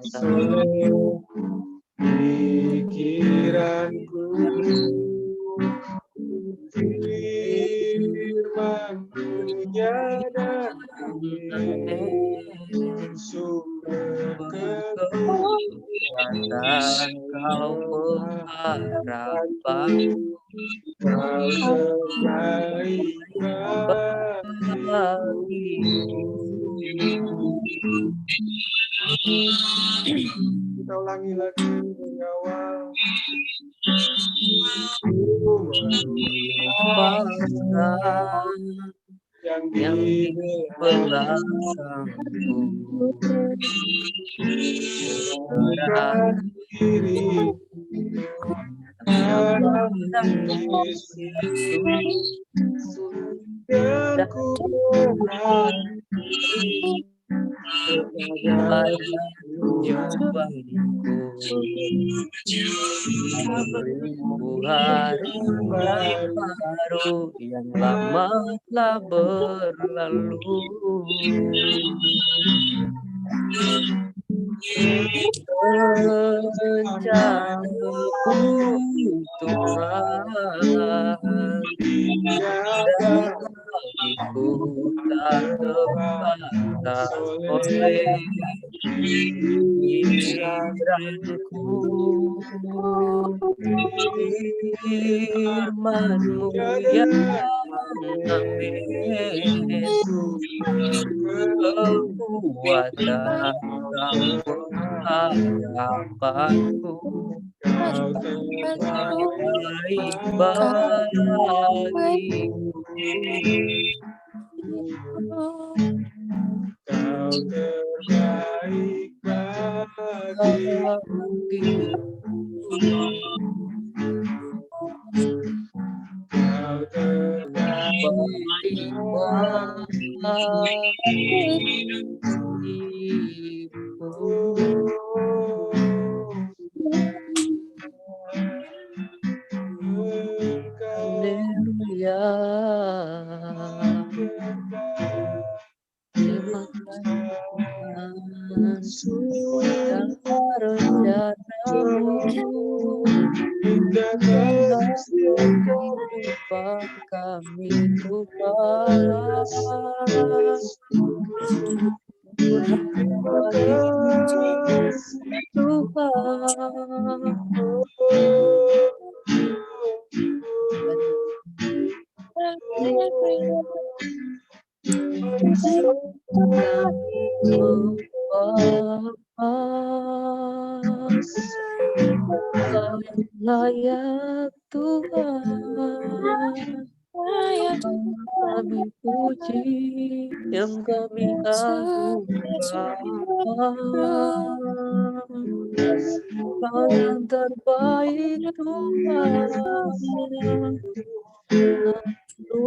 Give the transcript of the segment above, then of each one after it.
soleh pikiranku, firman-Mu tiada sumber kekuatan Kau pengharapan Kau terbaik bagiku. Kita ulangi lagi dari awal. Melupakan Yang di di belakangku, belakang diri dalam Yesus, dan ku berlari kepada tujuanku. Beriku hari yang baru, yang lama telah berlalu. Rencanamu Tuhan bagiku tak terbatas oleh pikiranku. Firman-Mu yang amin, kekuatan Kau pengharapanku, Kau terbaik bagiku. Kau terbaik bagiku. Kau terbaik Haleluya. Terima kasih Tuhan, rencanamu dalam kehidupan kami Tuhan. Layak Tuhan, kami puji, yang kami aguhkan. Kau yang terbaik Tuhan.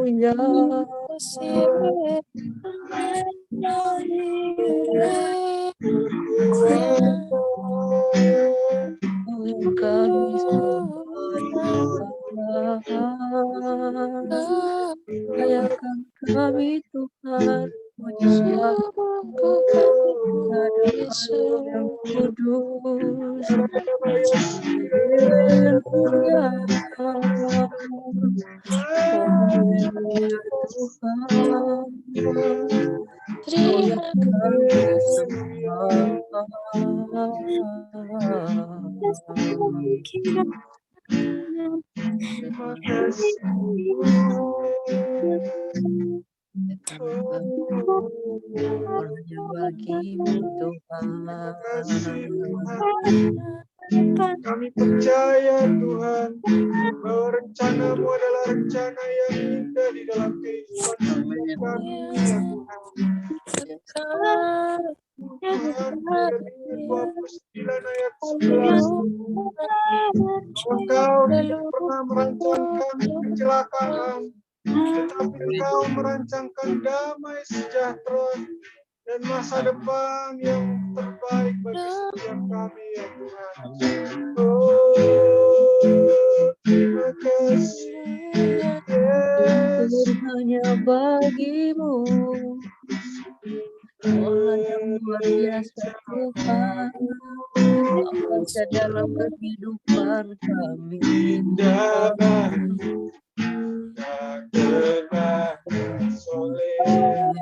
Haleluya. Kami layakan kami Tuhan, pujian kepada yang kudus. Haleluya. Tuhan, kami sembah. Terima kasih. Hanya bagimu Tuhan. Kami percaya Tuhan bahwa rencana-Mu adalah rencana yang indah di dalam kehidupan kami ya Tuhan. Tuhan 29 ayat 11. Engkau tidak pernah merancangkan kecelakaan, tetapi Engkau merancangkan damai sejahtera dan masa depan yang terbaik bagi setiap kami ya Tuhan. Terima kasih Yesus. Hanya bagimu Allah yang luar biasa Tuhan, Kau ada dalam kehidupan kami Indah Tuhan. tak pernah soleh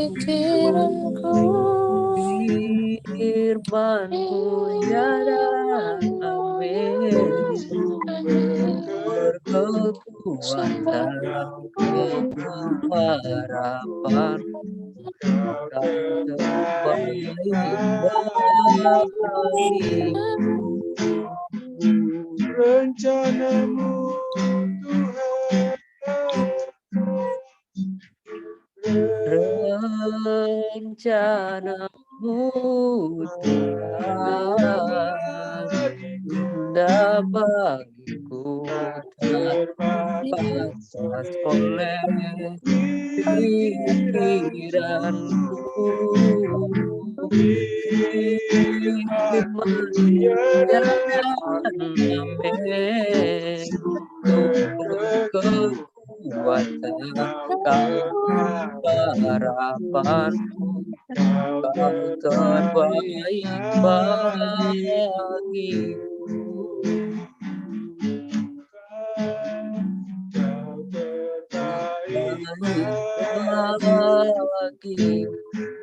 Pikiranku, firman-Mu ya damai, berkekuatan, pengharapan, Kau terbaik bagiku. rencana-Mu Rencana-Mu Tuhan, indah bagiku, tak batas oleh pikiranku. Firman-Mu ya damai, sumber kekuatan, harapanku, Kau terbaik bagiku. Bagiku.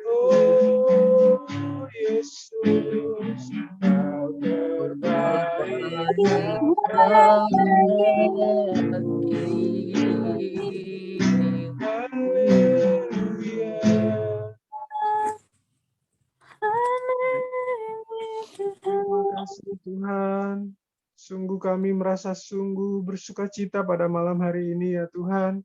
Oh Yesus, Kau terbaik bagiku. Haleluya. Terima kasih Tuhan. Sungguh kami merasa sungguh bersuka cita pada malam hari ini ya Tuhan.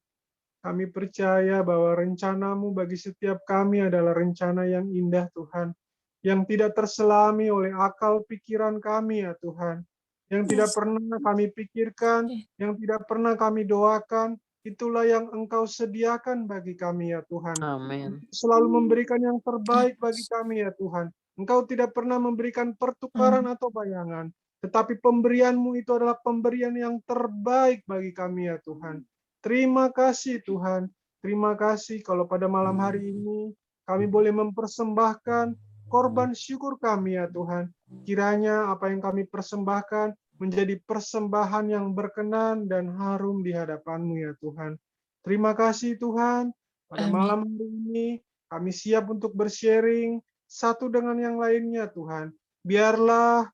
Kami percaya bahwa rencana-Mu bagi setiap kami adalah rencana yang indah Tuhan. Yang tidak terselami oleh akal pikiran kami ya Tuhan. Yang tidak pernah kami pikirkan, yang tidak pernah kami doakan, itulah yang Engkau sediakan bagi kami ya Tuhan. Amin. Selalu memberikan yang terbaik bagi kami ya Tuhan. Engkau tidak pernah memberikan pertukaran atau bayangan. Tetapi pemberian-Mu itu adalah pemberian yang terbaik bagi kami ya Tuhan. Terima kasih Tuhan. Terima kasih kalau pada malam hari ini kami boleh mempersembahkan korban syukur kami ya Tuhan. Kiranya apa yang kami persembahkan menjadi persembahan yang berkenan dan harum di hadapan-Mu ya Tuhan. Terima kasih Tuhan. Pada malam hari ini kami siap untuk bersharing satu dengan yang lainnya Tuhan. Biarlah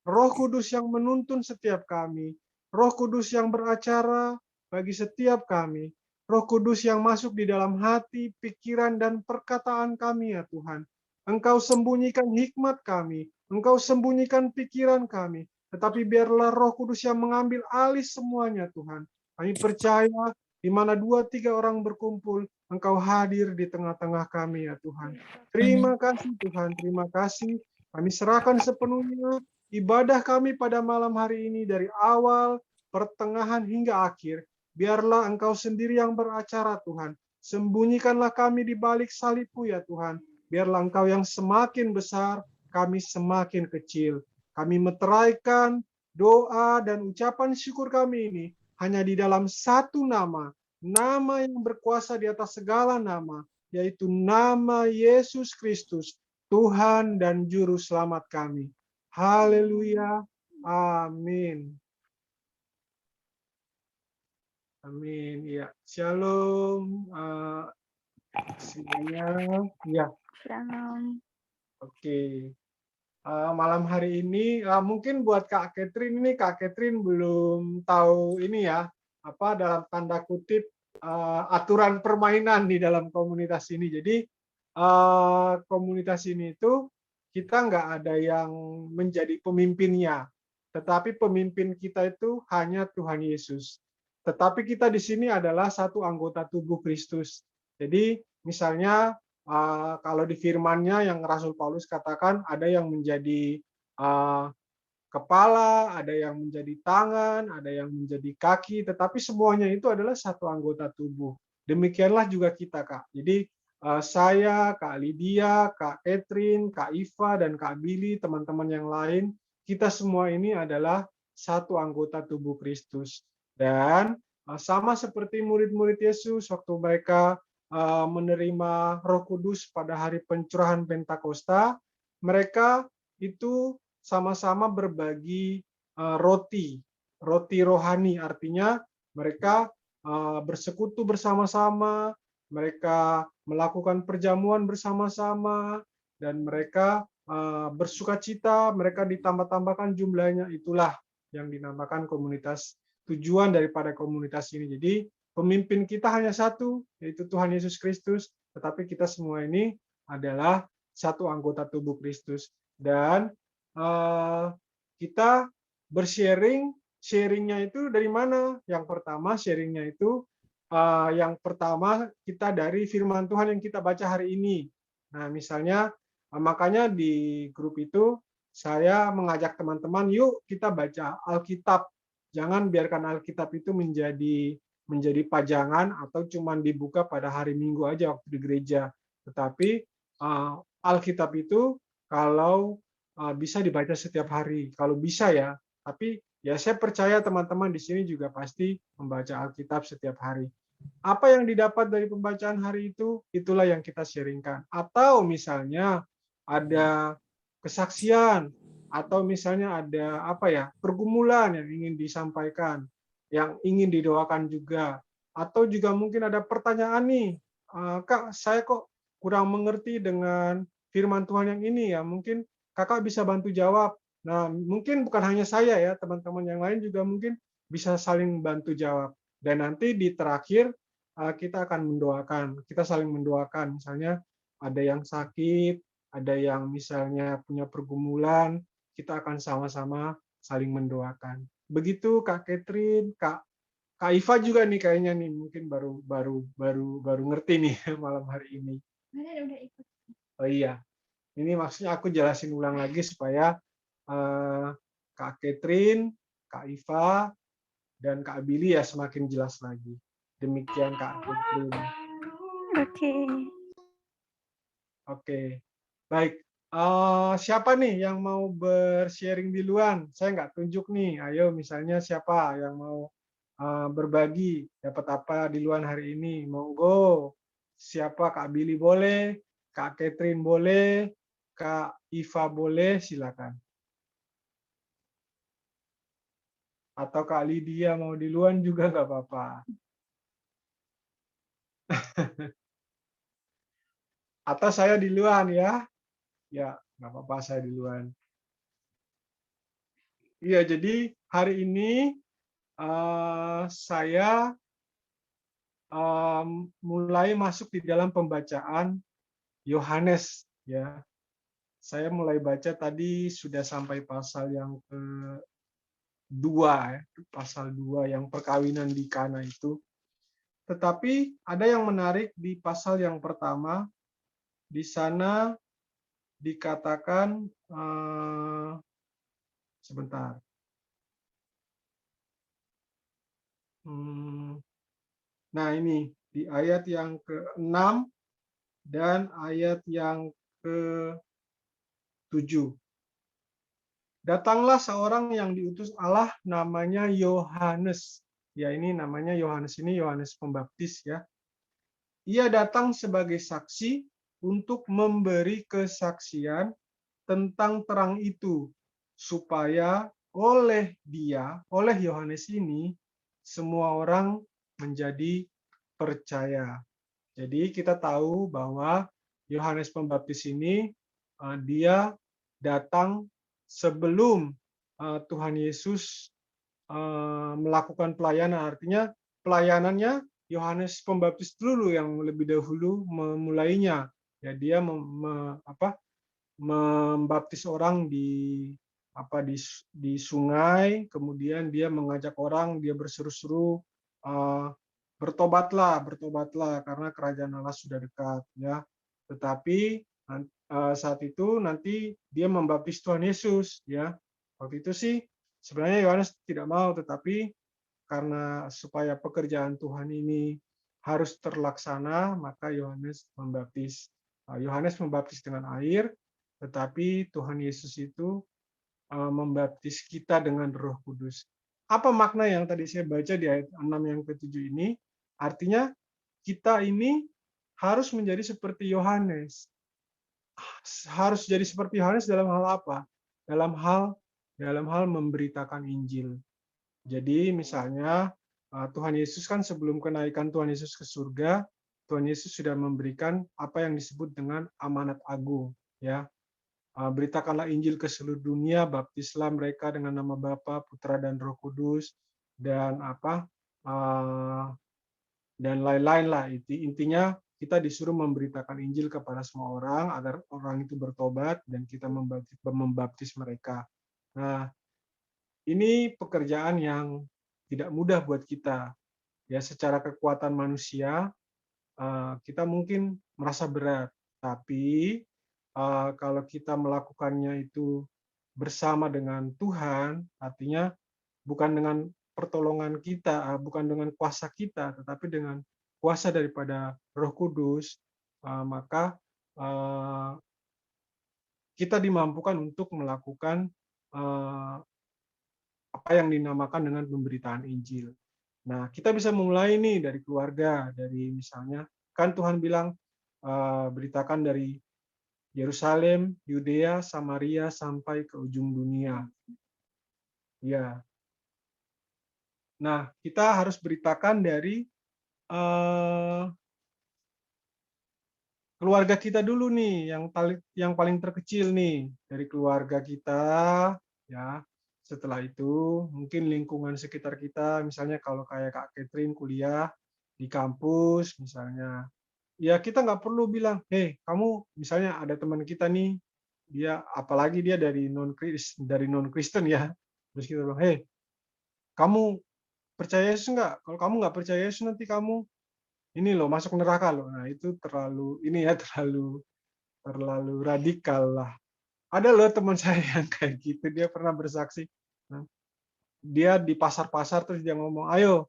Roh Kudus yang menuntun setiap kami, Roh Kudus yang beracara bagi setiap kami, Roh Kudus yang masuk di dalam hati, pikiran, dan perkataan kami ya Tuhan. Engkau sembunyikan hikmat kami, Engkau sembunyikan pikiran kami, tetapi biarlah Roh Kudus yang mengambil alih semuanya Tuhan. Kami percaya di mana 2-3 orang berkumpul, Engkau hadir di tengah-tengah kami ya Tuhan. Terima kasih Tuhan, terima kasih. Kami serahkan sepenuhnya ibadah kami pada malam hari ini dari awal, pertengahan, hingga akhir. Biarlah Engkau sendiri yang beracara Tuhan. Sembunyikanlah kami di balik salib-Mu ya Tuhan. Biarlah Engkau yang semakin besar, kami semakin kecil. Kami meteraikan doa dan ucapan syukur kami ini hanya di dalam satu nama. Nama yang berkuasa di atas segala nama, yaitu nama Yesus Kristus, Tuhan dan Juru Selamat kami. Haleluya. Amin. Amin. Ya. Shalom. Semuanya. Ya. Shalom. Oke. Malam hari ini mungkin buat Kak Catherine ini, Kak Catherine belum tahu ini ya, apa dalam tanda kutip aturan permainan di dalam komunitas ini. Jadi komunitas ini itu kita nggak ada yang menjadi pemimpinnya, tetapi pemimpin kita itu hanya Tuhan Yesus. Tetapi kita di sini adalah satu anggota tubuh Kristus. Jadi misalnya kalau di firman-Nya yang Rasul Paulus katakan ada yang menjadi kepala, ada yang menjadi tangan, ada yang menjadi kaki, tetapi semuanya itu adalah satu anggota tubuh. Demikianlah juga kita, Kak. Jadi saya, Kak Lydia, Kak Catherine, Kak Iva, dan Kak Billy, teman-teman yang lain, kita semua ini adalah satu anggota tubuh Kristus. Dan sama seperti murid-murid Yesus waktu mereka menerima Roh Kudus pada hari pencurahan Pentakosta, mereka itu sama-sama berbagi roti, roti rohani, artinya mereka bersekutu bersama-sama, mereka melakukan perjamuan bersama-sama, dan mereka bersukacita, mereka ditambah-tambahkan jumlahnya, itulah yang dinamakan komunitas. Tujuan daripada komunitas ini. Jadi pemimpin kita hanya satu, yaitu Tuhan Yesus Kristus, tetapi kita semua ini adalah satu anggota tubuh Kristus. Dan kita bersharing, sharingnya itu dari mana? Yang pertama sharingnya itu yang pertama kita dari firman Tuhan yang kita baca hari ini. Nah, misalnya makanya di grup itu saya mengajak teman-teman, yuk kita baca Alkitab. Jangan biarkan Alkitab itu menjadi pajangan atau cuma dibuka pada hari Minggu aja waktu di gereja. Tetapi Alkitab itu kalau bisa dibaca setiap hari, kalau bisa ya. Tapi ya saya percaya teman-teman di sini juga pasti membaca Alkitab setiap hari. Apa yang didapat dari pembacaan hari itu, itulah yang kita sharingkan. Atau misalnya ada kesaksian, atau misalnya ada pergumulan yang ingin disampaikan, yang ingin didoakan juga, atau juga mungkin ada pertanyaan nih, Kak, saya kok kurang mengerti dengan firman Tuhan yang ini ya, mungkin Kakak bisa bantu jawab. Nah, mungkin bukan hanya saya ya, teman-teman yang lain juga mungkin bisa saling bantu jawab. Dan nanti di terakhir kita akan mendoakan, kita saling mendoakan, misalnya ada yang sakit, ada yang misalnya punya pergumulan, kita akan sama-sama saling mendoakan. Begitu Kak Catherine, Kak Iva juga nih kayaknya nih mungkin baru ngerti nih malam hari ini. Oh iya, ini maksudnya aku jelasin ulang lagi supaya Kak Catherine, Kak Iva, dan Kak Billy ya semakin jelas lagi. Demikian Kak Catherine. Oke. Oke, baik. Siapa nih yang mau bersharing duluan? Saya nggak tunjuk nih. Ayo, misalnya siapa yang mau berbagi dapat apa di luar hari ini? Monggo. Siapa? Kak Billy boleh, Kak Catherine boleh, Kak Iva boleh, silakan. Atau Kak Lydia mau di luar juga nggak apa-apa. Atau saya di luar ya? Ya, nggak apa-apa saya di luar. Iya, jadi hari ini saya mulai masuk di dalam pembacaan Yohanes ya. Saya mulai baca tadi sudah sampai pasal yang kedua, pasal 2 yang perkawinan di Kana itu. Tetapi ada yang menarik di pasal yang pertama, di sana dikatakan sebentar. Nah ini di ayat yang ke-6 dan ayat yang ke-7. Datanglah seorang yang diutus Allah namanya Yohanes. Ya ini namanya Yohanes ini Yohanes Pembaptis ya. Ia datang sebagai saksi untuk memberi kesaksian tentang terang itu supaya oleh Yohanes ini semua orang menjadi percaya. Jadi kita tahu bahwa Yohanes Pembaptis ini dia datang sebelum Tuhan Yesus melakukan pelayanan. Artinya pelayanannya Yohanes Pembaptis dulu yang lebih dahulu memulainya. Ya, dia membaptis orang di sungai, kemudian dia mengajak orang, dia berseru-seru bertobatlah karena kerajaan Allah sudah dekat ya. Tetapi saat itu nanti dia membaptis Tuhan Yesus ya. Waktu itu sih sebenarnya Yohanes tidak mau, tetapi karena supaya pekerjaan Tuhan ini harus terlaksana, maka Yohanes membaptis. Yohanes membaptis dengan air, tetapi Tuhan Yesus itu membaptis kita dengan Roh Kudus. Apa makna yang tadi saya baca di ayat 6 yang ke-7 ini? Artinya kita ini harus menjadi seperti Yohanes. Harus jadi seperti Yohanes dalam hal apa? Dalam hal memberitakan Injil. Jadi misalnya Tuhan Yesus kan sebelum kenaikan Tuhan Yesus ke surga, Tuhan Yesus sudah memberikan apa yang disebut dengan amanat agung, ya. Beritakanlah Injil ke seluruh dunia, baptislah mereka dengan nama Bapa, Putra dan Roh Kudus, dan dan lain-lain lah. Intinya kita disuruh memberitakan Injil kepada semua orang agar orang itu bertobat dan kita membaptis mereka. Nah, ini pekerjaan yang tidak mudah buat kita. Ya, secara kekuatan manusia kita mungkin merasa berat, tapi kalau kita melakukannya itu bersama dengan Tuhan, artinya bukan dengan pertolongan kita, bukan dengan kuasa kita, tetapi dengan kuasa daripada Roh Kudus, maka kita dimampukan untuk melakukan apa yang dinamakan dengan pemberitaan Injil. Nah, kita bisa mulai nih dari keluarga, dari misalnya, kan Tuhan bilang, beritakan dari Yerusalem, Yudea, Samaria, sampai ke ujung dunia. Ya. Nah, kita harus beritakan dari keluarga kita dulu nih, yang paling terkecil nih, dari keluarga kita, ya. Setelah itu, mungkin lingkungan sekitar kita, misalnya kalau kayak Kak Catherine kuliah di kampus, misalnya, ya kita nggak perlu bilang, "Hei, kamu," misalnya ada teman kita nih, dia apalagi dia dari non Kristen ya, terus kita bilang, "Hei, kamu percaya Yesus nggak? Kalau kamu nggak percaya Yesus nanti kamu ini loh masuk neraka loh." Nah itu terlalu ini ya terlalu terlalu radikal lah. Ada loh teman saya yang kayak gitu, dia pernah bersaksi. Nah, dia di pasar-pasar terus dia ngomong, "Ayo,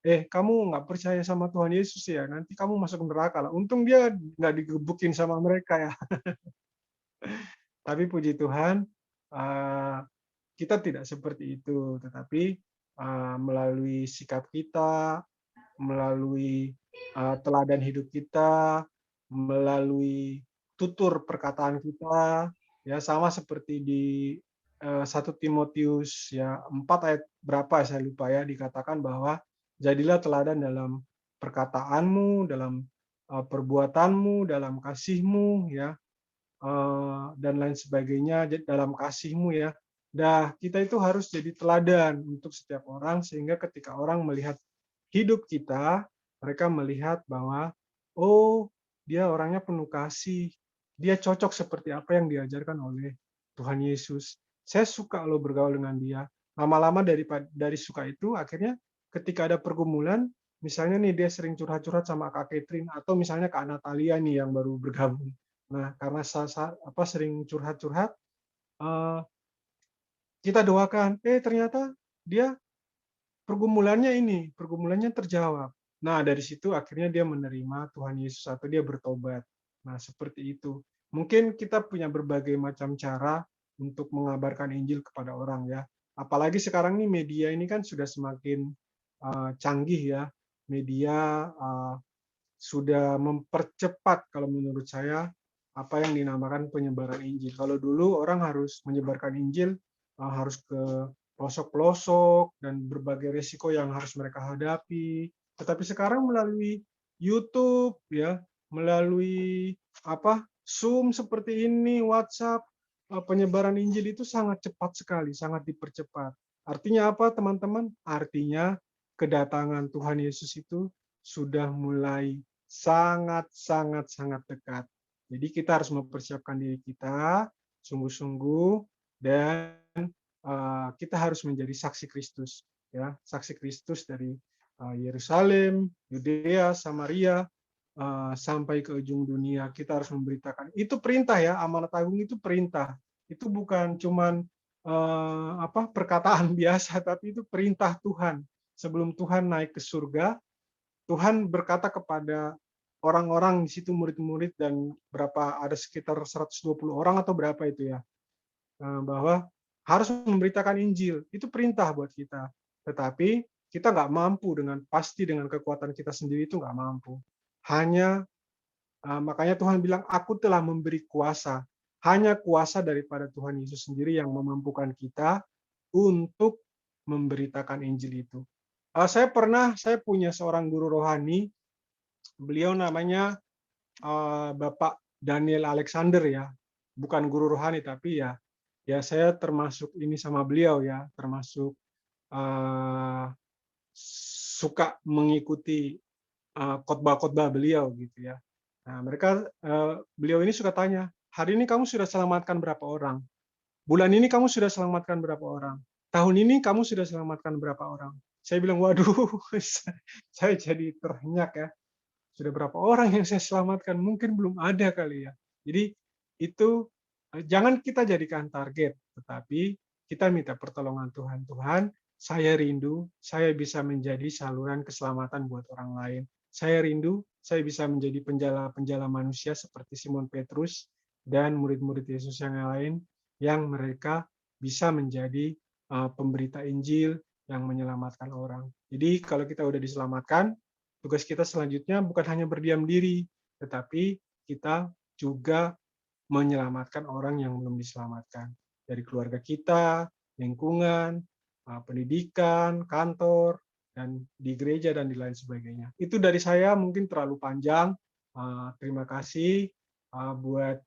kamu nggak percaya sama Tuhan Yesus ya, nanti kamu masuk neraka lah." Untung dia nggak digebukin sama mereka ya. Tapi puji Tuhan, kita tidak seperti itu, tetapi melalui sikap kita, melalui teladan hidup kita, melalui tutur perkataan kita, ya sama seperti di 1 Timotius ya 4 ayat berapa saya lupa ya, dikatakan bahwa jadilah teladan dalam perkataanmu, dalam perbuatanmu, dalam kasihmu, ya, dan lain sebagainya dalam kasihmu, ya. Nah, kita itu harus jadi teladan untuk setiap orang sehingga ketika orang melihat hidup kita, mereka melihat bahwa, oh, dia orangnya penuh kasih, dia cocok seperti apa yang diajarkan oleh Tuhan Yesus. Saya suka loh bergaul dengan dia. Lama-lama dari suka itu, akhirnya ketika ada pergumulan, misalnya nih dia sering curhat-curhat sama Kak Catherine, atau misalnya Kak Natalia nih yang baru bergabung. Nah, karena sering curhat-curhat, kita doakan, ternyata dia pergumulannya terjawab. Nah, dari situ akhirnya dia menerima Tuhan Yesus atau dia bertobat. Nah, seperti itu. Mungkin kita punya berbagai macam cara untuk mengabarkan Injil kepada orang ya. Apalagi sekarang nih media ini kan sudah semakin canggih ya. Media sudah mempercepat kalau menurut saya apa yang dinamakan penyebaran Injil. Kalau dulu orang harus menyebarkan Injil harus ke pelosok-pelosok dan berbagai resiko yang harus mereka hadapi. Tetapi sekarang melalui YouTube ya, melalui Zoom seperti ini, WhatsApp, penyebaran Injil itu sangat cepat sekali, sangat dipercepat. Artinya apa, teman-teman? Artinya kedatangan Tuhan Yesus itu sudah mulai sangat dekat. Jadi kita harus mempersiapkan diri kita sungguh-sungguh dan kita harus menjadi saksi Kristus, ya, saksi Kristus dari Yerusalem, Yudea, Samaria, sampai ke ujung dunia. Kita harus memberitakan. Itu perintah ya, amanat agung itu perintah. Itu bukan cuman perkataan biasa, tapi itu perintah Tuhan. Sebelum Tuhan naik ke surga, Tuhan berkata kepada orang-orang di situ, murid-murid dan ada sekitar 120 orang atau berapa itu ya, bahwa harus memberitakan Injil. Itu perintah buat kita. Tetapi kita nggak mampu pasti dengan kekuatan kita sendiri itu nggak mampu. Hanya makanya Tuhan bilang, aku telah memberi kuasa. Hanya kuasa daripada Tuhan Yesus sendiri yang memampukan kita untuk memberitakan Injil itu. Saya punya seorang guru rohani, beliau namanya Bapak Daniel Alexander ya, bukan guru rohani tapi ya saya termasuk ini sama beliau ya, termasuk suka mengikuti khotbah-khotbah beliau gitu ya. Nah, beliau ini suka tanya, hari ini kamu sudah selamatkan berapa orang? Bulan ini kamu sudah selamatkan berapa orang? Tahun ini kamu sudah selamatkan berapa orang? Saya bilang, waduh, saya jadi terhenyak ya. Sudah berapa orang yang saya selamatkan? Mungkin belum ada kali ya. Jadi itu jangan kita jadikan target, tetapi kita minta pertolongan Tuhan. Tuhan, saya rindu, saya bisa menjadi saluran keselamatan buat orang lain. Saya rindu, saya bisa menjadi penjala-penjala manusia seperti Simon Petrus dan murid-murid Yesus yang lain, yang mereka bisa menjadi pemberita Injil yang menyelamatkan orang. Jadi kalau kita udah diselamatkan, tugas kita selanjutnya bukan hanya berdiam diri, tetapi kita juga menyelamatkan orang yang belum diselamatkan. Dari keluarga kita, lingkungan, pendidikan, kantor, dan di gereja, dan di lain sebagainya. Itu dari saya mungkin terlalu panjang. Terima kasih buat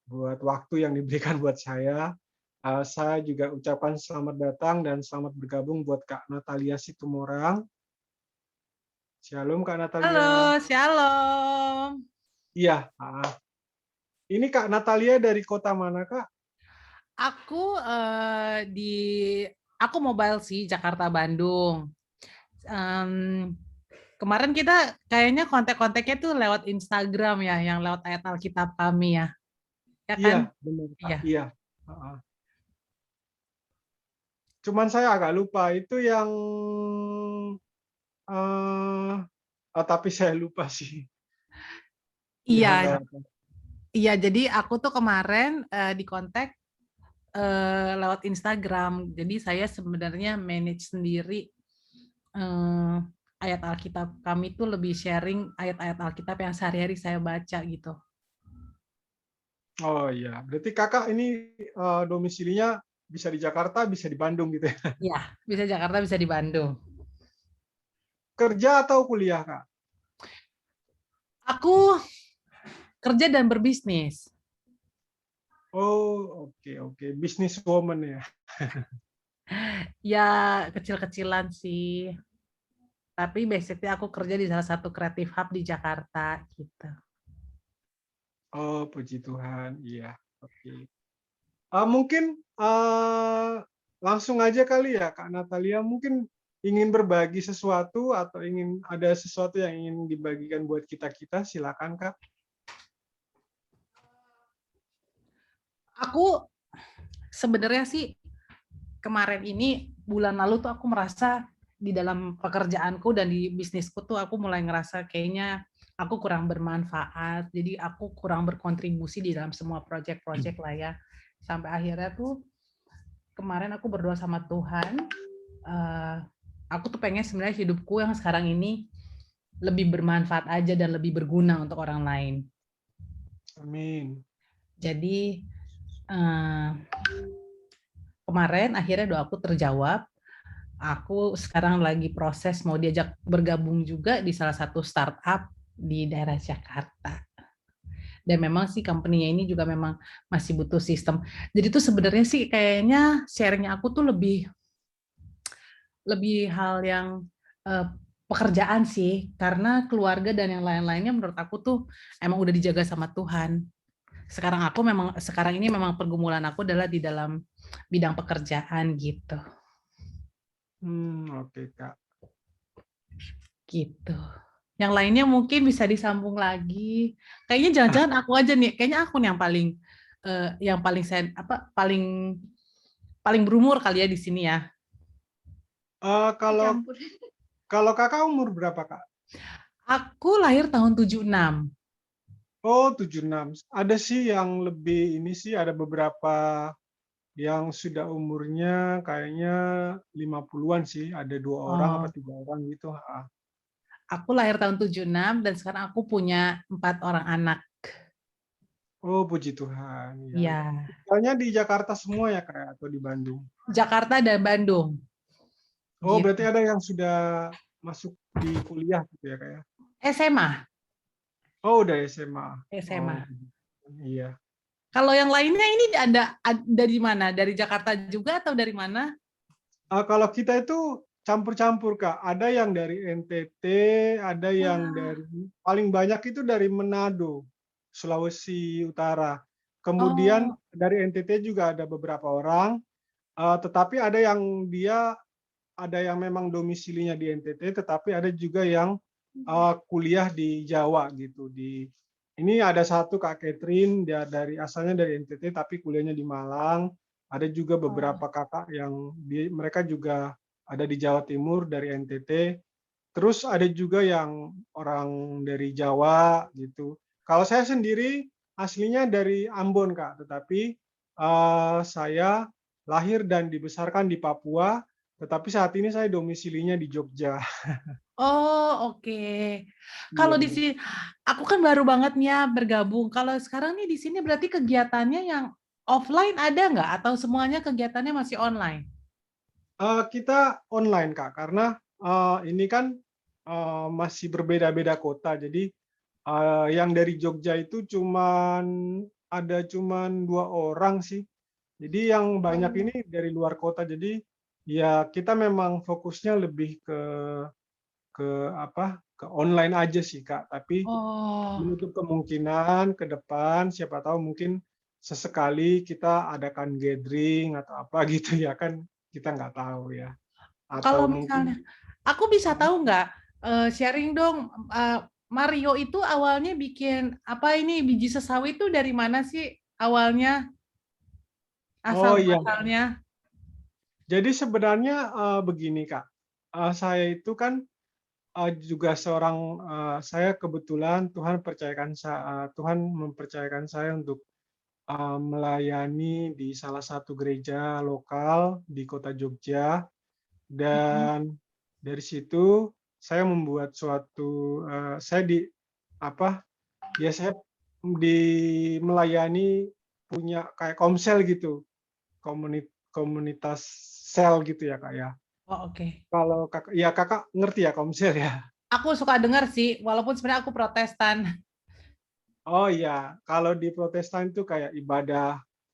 buat waktu yang diberikan buat saya. Saya juga ucapkan selamat datang dan selamat bergabung buat Kak Natalia Situmorang. Shalom Kak Natalia. Halo, shalom. Iya. Ini Kak Natalia dari kota mana Kak? Aku aku mobile sih, Jakarta Bandung. Kemarin kita kayaknya kontak-kontaknya tuh lewat Instagram ya, yang lewat ayat Alkitab kami ya. Ya Iya, kan? benar Kak. Iya. Iya. Cuman saya agak lupa itu yang tapi saya lupa sih. Iya. Iya, jadi aku tuh kemarin di kontak lewat Instagram. Jadi saya sebenarnya manage sendiri ayat Alkitab kami tuh, lebih sharing ayat-ayat Alkitab yang sehari-hari saya baca gitu. Oh iya, berarti kakak ini domisilinya bisa di Jakarta, bisa di Bandung gitu ya? Iya, bisa Jakarta, bisa di Bandung. Kerja atau kuliah kak? Aku kerja dan berbisnis. Oh oke, business woman ya. Ya kecil-kecilan sih. Tapi basically aku kerja di salah satu creative hub di Jakarta gitu. Oh puji Tuhan, iya. Oke. Mungkin langsung aja kali ya Kak Natalia, mungkin ingin berbagi sesuatu atau ada sesuatu yang ingin dibagikan buat kita-kita, silakan Kak. Aku sebenarnya sih kemarin ini, bulan lalu tuh aku merasa di dalam pekerjaanku dan di bisnisku tuh aku mulai ngerasa kayaknya aku kurang bermanfaat. Jadi aku kurang berkontribusi di dalam semua project-project lah ya. Sampai akhirnya tuh kemarin aku berdoa sama Tuhan, aku tuh pengen sebenarnya hidupku yang sekarang ini lebih bermanfaat aja dan lebih berguna untuk orang lain. Amin. Jadi kemarin akhirnya doaku terjawab. Aku sekarang lagi proses mau diajak bergabung juga di salah satu startup di daerah Jakarta. Dan memang sih company-nya ini juga memang masih butuh sistem. Jadi tuh sebenarnya sih kayaknya sharing-nya aku tuh lebih hal yang pekerjaan sih, karena keluarga dan yang lain-lainnya menurut aku tuh emang udah dijaga sama Tuhan. Sekarang ini memang pergumulan aku adalah di dalam bidang pekerjaan gitu. Oke Kak. Gitu. Yang lainnya mungkin bisa disambung lagi. Kayaknya jangan-jangan aku aja nih. Kayaknya aku nih yang paling berumur kali ya di sini ya. Kalau kakak umur berapa Kak? Aku lahir tahun 76. Oh 76. Ada sih yang lebih ini sih, ada beberapa yang sudah umurnya kayaknya 50-an sih, ada 2 orang apa Oh, 3 orang gitu. aku lahir tahun 76 dan sekarang aku punya 4 orang anak. Oh, puji Tuhan. Ya. Iya, Tinggalnya di Jakarta semua ya kayak atau di Bandung? Jakarta dan Bandung. Oh, Gitu. berarti ada yang sudah masuk di kuliah gitu ya kayak? SMA, Oh, udah SMA. Oh, SMA. iya. Kalau yang lainnya ini dari mana? Dari Jakarta juga atau dari mana? Kalau kita itu campur-campur, Kak. Ada yang dari NTT, ada yang Wah, dari paling banyak itu dari Manado, Sulawesi Utara. Kemudian oh, dari NTT juga ada beberapa orang, tetapi ada yang memang domisilinya di NTT, tetapi ada juga yang kuliah di Jawa gitu. Ini ada satu Kak Catherine, dia asalnya dari NTT tapi kuliahnya di Malang. Ada juga oh. beberapa kakak yang mereka juga ada di Jawa Timur dari NTT. Terus ada juga yang orang dari Jawa gitu. Kalau saya sendiri aslinya dari Ambon Kak, tetapi saya lahir dan dibesarkan di Papua, tetapi saat ini saya domisilinya di Jogja. Oh, oke. Kalau di Iya. sini, aku kan baru banget nih ya bergabung. Kalau sekarang nih di sini berarti kegiatannya yang offline ada nggak? Atau semuanya kegiatannya masih online? Kita online Kak, karena ini kan masih berbeda-beda kota. Jadi yang dari Jogja itu cuman 2 orang sih. Jadi yang banyak Oh. ini dari luar kota. Jadi ya kita memang fokusnya lebih ke apa, ke online aja sih Kak. Tapi Oh, menutup kemungkinan ke depan siapa tahu mungkin sesekali kita adakan gathering atau apa gitu ya kan, kita nggak tahu ya. kalau Atau misalnya, mungkin aku bisa tahu nggak, sharing dong, Mario itu awalnya bikin apa ini biji sesawi itu dari mana sih awalnya, asal oh iya, muasalnya? jadi sebenarnya begini Kak, saya itu kan juga saya kebetulan Tuhan mempercayakan saya untuk melayani di salah satu gereja lokal di kota Jogja. Mm-mm. Dan dari situ saya membuat saya apa, ya saya melayani punya kayak komsel gitu, komunitas sel gitu ya, Kak, ya. Oh, oke. Kalau Kakak ngerti ya komsel ya? Aku suka dengar sih, walaupun sebenarnya aku Protestan. Oh iya, kalau di Protestan itu kayak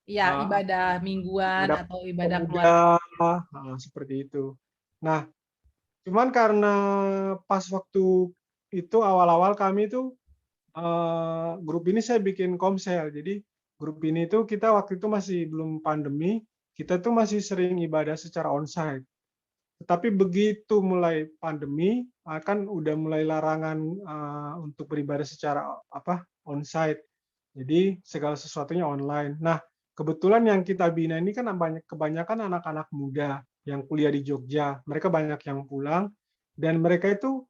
Ya, eee, ibadah mingguan ibadah atau ibadah keluarga. pemuda, seperti itu. Nah, cuman karena pas waktu itu awal-awal kami itu grup ini saya bikin komsel. Jadi grup ini tuh kita waktu itu masih belum pandemi, kita tuh masih sering ibadah secara onsite. Tetapi begitu mulai pandemi, kan udah mulai larangan untuk beribadah secara onsite. Jadi segala sesuatunya online. Nah, kebetulan yang kita bina ini kan kebanyakan anak-anak muda yang kuliah di Jogja. Mereka banyak yang pulang dan mereka itu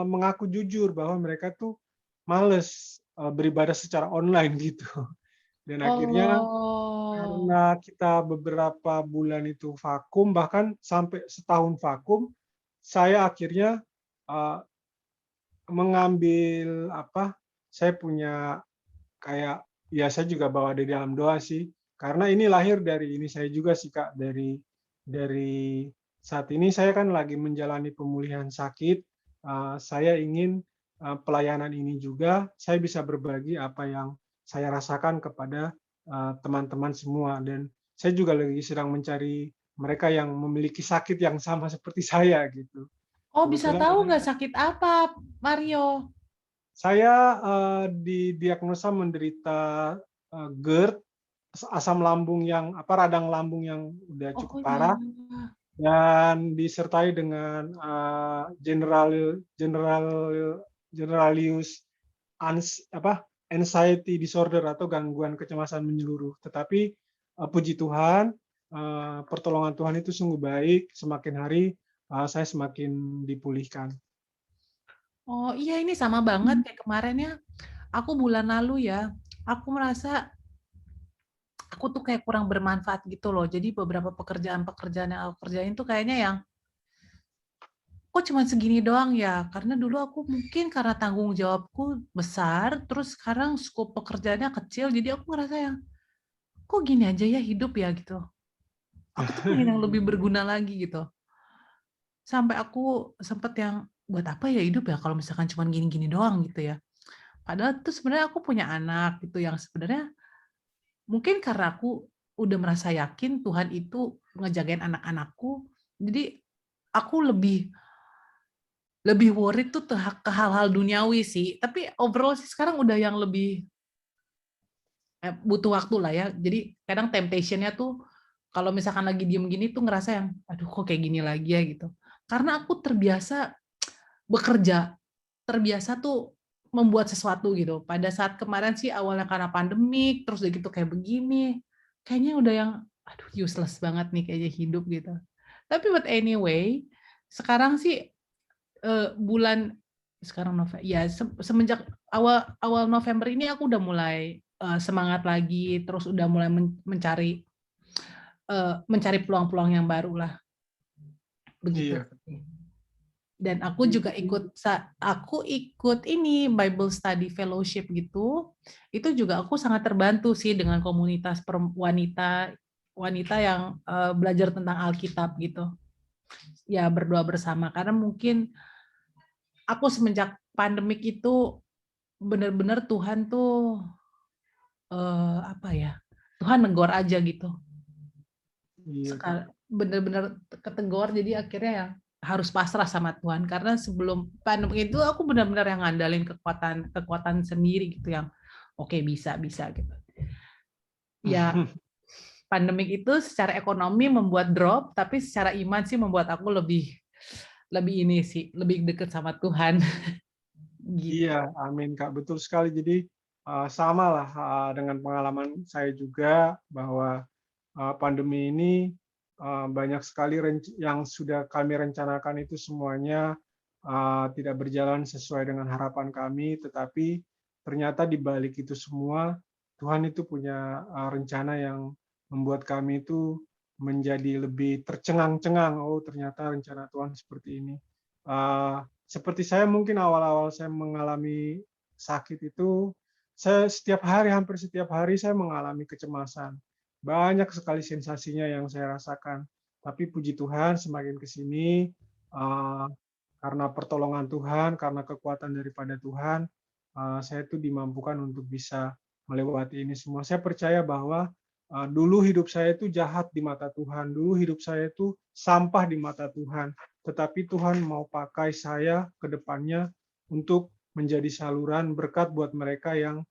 mengaku jujur bahwa mereka tuh males beribadah secara online gitu. Dan akhirnya Oh, karena kita beberapa bulan itu vakum, bahkan sampai setahun vakum, saya akhirnya uh, mengambil saya punya kayak ya saya juga bawa di dalam doa sih, karena ini lahir dari ini saya juga sih Kak, dari saat ini saya kan lagi menjalani pemulihan sakit, saya ingin pelayanan ini juga saya bisa berbagi apa yang saya rasakan kepada teman-teman semua, dan saya juga lagi sedang mencari mereka yang memiliki sakit yang sama seperti saya gitu. oh bisa Kebetulan tahu nggak sakit apa, Mario? saya didiagnosa menderita GERD, asam lambung radang lambung yang udah cukup Oh ya. parah, dan disertai dengan generalius anxiety disorder atau gangguan kecemasan menyeluruh. Tetapi puji Tuhan, pertolongan Tuhan itu sungguh baik. Semakin hari saya semakin dipulihkan. Oh iya ini sama banget kayak kemarin ya. Aku bulan lalu ya, aku merasa aku tuh kayak kurang bermanfaat gitu loh. Jadi beberapa pekerjaan-pekerjaan yang aku kerjain tuh kayaknya yang kok cuma segini doang ya? Karena dulu aku mungkin karena tanggung jawabku besar, terus sekarang skop pekerjaannya kecil, jadi aku ngerasa yang kok gini aja ya hidup ya gitu. Aku tuh pengen yang lebih berguna lagi gitu. Sampai aku sempet yang buat apa ya hidup ya kalau misalkan cuma gini-gini doang gitu ya. Padahal tuh sebenarnya aku punya anak gitu yang sebenarnya mungkin karena aku udah merasa yakin Tuhan itu ngejagain anak-anakku, jadi aku lebih worried tuh ke hal-hal duniawi sih. Tapi overall sih sekarang udah yang lebih butuh waktu lah ya. Jadi kadang temptation-nya tuh kalau misalkan lagi diem gini tuh ngerasa yang aduh kok kayak gini lagi ya gitu. Karena aku terbiasa bekerja, terbiasa tuh membuat sesuatu gitu. Pada saat kemarin sih awalnya karena pandemik, terus udah gitu kayak begini, kayaknya udah yang aduh useless banget nih kayaknya hidup gitu. Tapi but anyway, sekarang sih bulan sekarang November ya semenjak awal November ini aku udah mulai semangat lagi, terus udah mulai mencari peluang-peluang yang baru lah begitu. Iya. Dan aku juga ikut ini Bible Study Fellowship gitu. Itu juga aku sangat terbantu sih dengan komunitas wanita yang belajar tentang Alkitab gitu. Ya berdoa bersama karena mungkin aku semenjak pandemik itu benar-benar Tuhan tuh apa ya? Tuhan negor aja gitu. Iya, Kak. Benar-benar ketegor jadi akhirnya ya harus pasrah sama Tuhan karena sebelum pandemi itu aku benar-benar yang ngandalin kekuatan sendiri gitu yang oke bisa gitu. Ya pandemik itu secara ekonomi membuat drop tapi secara iman sih membuat aku lebih ini sih lebih dekat sama Tuhan gitu. Iya, amin Kak. Betul sekali. Jadi sama lah dengan pengalaman saya juga bahwa pandemi ini banyak sekali yang sudah kami rencanakan itu semuanya tidak berjalan sesuai dengan harapan kami, tetapi ternyata di balik itu semua Tuhan itu punya rencana yang membuat kami itu menjadi lebih tercengang-cengang. Oh, ternyata rencana Tuhan seperti ini. Seperti saya mungkin awal-awal saya mengalami sakit itu, saya hampir setiap hari saya mengalami kecemasan. Banyak sekali sensasinya yang saya rasakan. Tapi puji Tuhan semakin ke sini, karena pertolongan Tuhan, karena kekuatan daripada Tuhan, saya itu dimampukan untuk bisa melewati ini semua. Saya percaya bahwa dulu hidup saya itu jahat di mata Tuhan, dulu hidup saya itu sampah di mata Tuhan. Tetapi Tuhan mau pakai saya ke depannya untuk menjadi saluran berkat buat mereka yang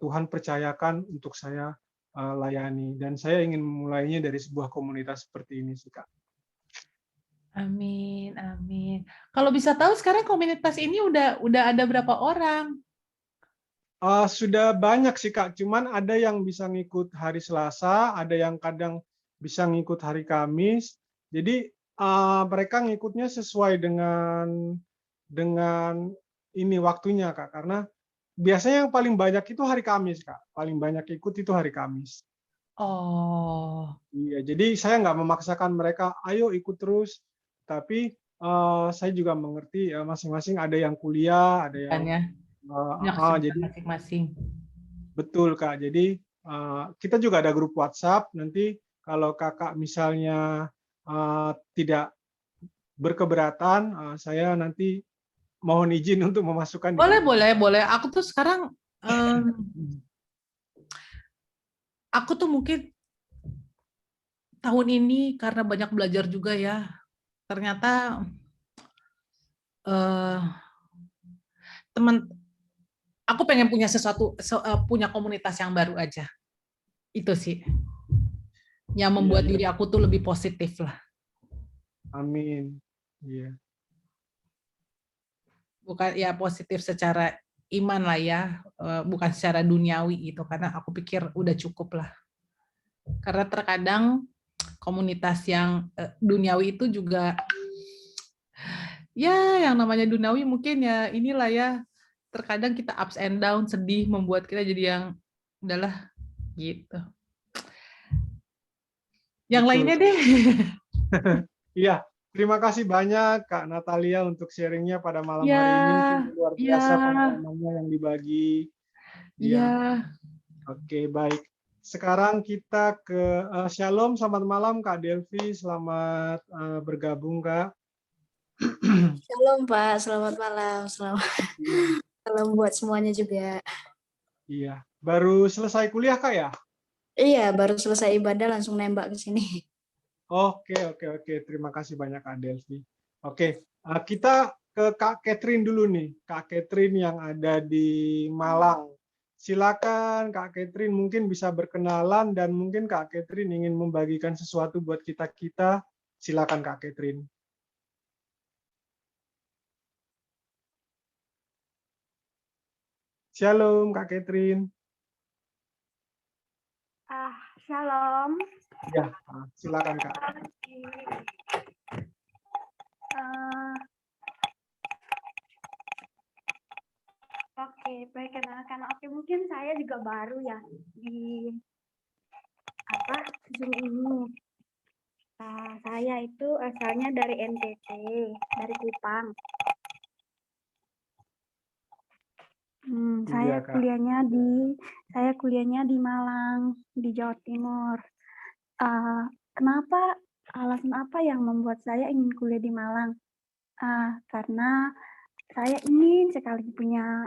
Tuhan percayakan untuk saya layani. Dan saya ingin memulainya dari sebuah komunitas seperti ini sih, Kak. Amin, amin. Kalau bisa tahu sekarang komunitas ini udah ada berapa orang? Sudah banyak sih, Kak. Cuman ada yang bisa ngikut hari Selasa, ada yang kadang bisa ngikut hari Kamis. Jadi mereka ngikutnya sesuai dengan ini waktunya, Kak. Karena biasanya yang paling banyak itu hari Kamis, Kak. Paling banyak ikut itu hari Kamis. Oh, Iya, jadi saya nggak memaksakan mereka, ayo ikut terus. Tapi saya juga mengerti masing-masing ada yang kuliah, ada yang kan ya. Punya kesibukan jadi masing-masing. betul Kak. Jadi kita juga ada grup WhatsApp. Nanti kalau Kakak misalnya tidak berkeberatan, saya nanti mohon izin untuk memasukkan di grup. Boleh. Aku tuh sekarang aku tuh mungkin tahun ini karena banyak belajar juga ya. Ternyata aku pengen punya punya komunitas yang baru aja. Itu sih yang membuat Iya. diri aku tuh lebih positif lah. Amin. Iya. Bukan ya positif secara iman lah ya, bukan secara duniawi gitu. Karena aku pikir udah cukup lah. Karena terkadang komunitas yang duniawi itu juga ya yang namanya duniawi mungkin ya inilah ya terkadang kita ups and down sedih membuat kita jadi yang udahlah gitu. Yang Betul. lainnya deh. Iya, terima kasih banyak Kak Natalia untuk sharingnya pada malam Ya, hari ini. Luar ya, biasa pengalamannya yang dibagi. ya. Iya, oke baik. Sekarang kita ke Shalom, selamat malam Kak Delvi, selamat bergabung Kak. Shalom Pak, selamat malam. Selamat malam buat semuanya juga. Iya, baru selesai kuliah Kak ya? Iya, baru selesai ibadah langsung nembak ke sini. Oke. Terima kasih banyak Kak Delvi. Oke, kita ke Kak Catherine dulu nih. Kak Catherine yang ada di Malang. Silakan Kak Catherine mungkin bisa berkenalan dan mungkin Kak Catherine ingin membagikan sesuatu buat kita-kita. Silakan Kak Catherine. Shalom Kak Catherine. Shalom. Ya, silakan Kak. Oke, perkenalkan. Oke, mungkin saya juga baru ya di Zoom ini. Saya itu asalnya dari NTT, dari Kupang. Iya, Kak. Saya kuliahnya di Malang, di Jawa Timur. Kenapa? Alasan apa yang membuat saya ingin kuliah di Malang? Karena saya ingin sekali punya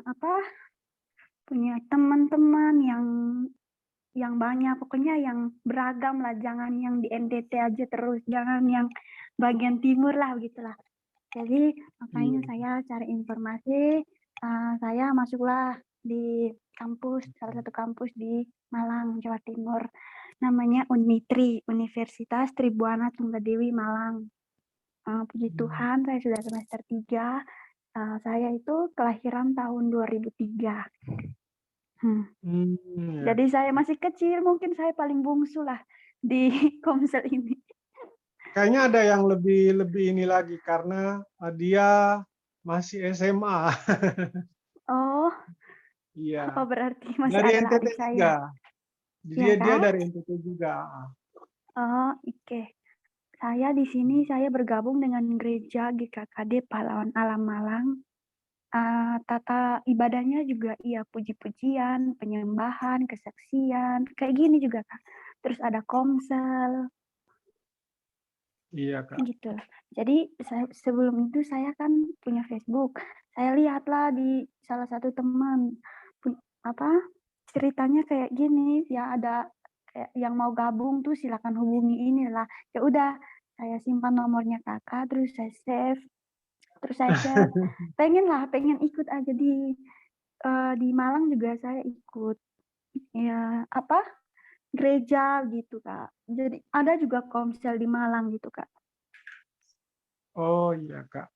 teman-teman yang banyak, pokoknya yang beragam lah, jangan yang di NTT aja terus, jangan yang bagian timur lah begitulah. Jadi makanya saya cari informasi, saya masuklah di salah satu kampus di Malang, Jawa Timur, namanya Unitri, Universitas Tribuana Tunggadewi Malang. Puji Tuhan, saya sudah semester 3. Saya itu kelahiran tahun 2003. Jadi saya masih kecil, mungkin saya paling bungsu lah di Komsel ini. Kayaknya ada yang lebih ini lagi karena dia masih SMA. Oh, Iya. apa berarti masih Dari adalah NTT adik saya? juga. Iya Dia kan? dari NTT juga. Oh, oke. Saya di sini saya bergabung dengan gereja GKKD Pahlawan Alam Malang. Tata ibadahnya juga iya puji-pujian, penyembahan, kesaksian, kayak gini juga Kak. Terus ada komsel. Iya, Kak. Gitu. Jadi sebelum itu saya kan punya Facebook. Saya lihatlah di salah satu teman ceritanya kayak gini, ya ada kayak yang mau gabung tuh silakan hubungi inilah. Ya udah, saya simpan nomornya kakak, terus saya save, terus saya chat. pengen ikut aja di Malang juga saya ikut. Ya gereja gitu Kak. Jadi ada juga komsel di Malang gitu Kak. Oh iya, Kak.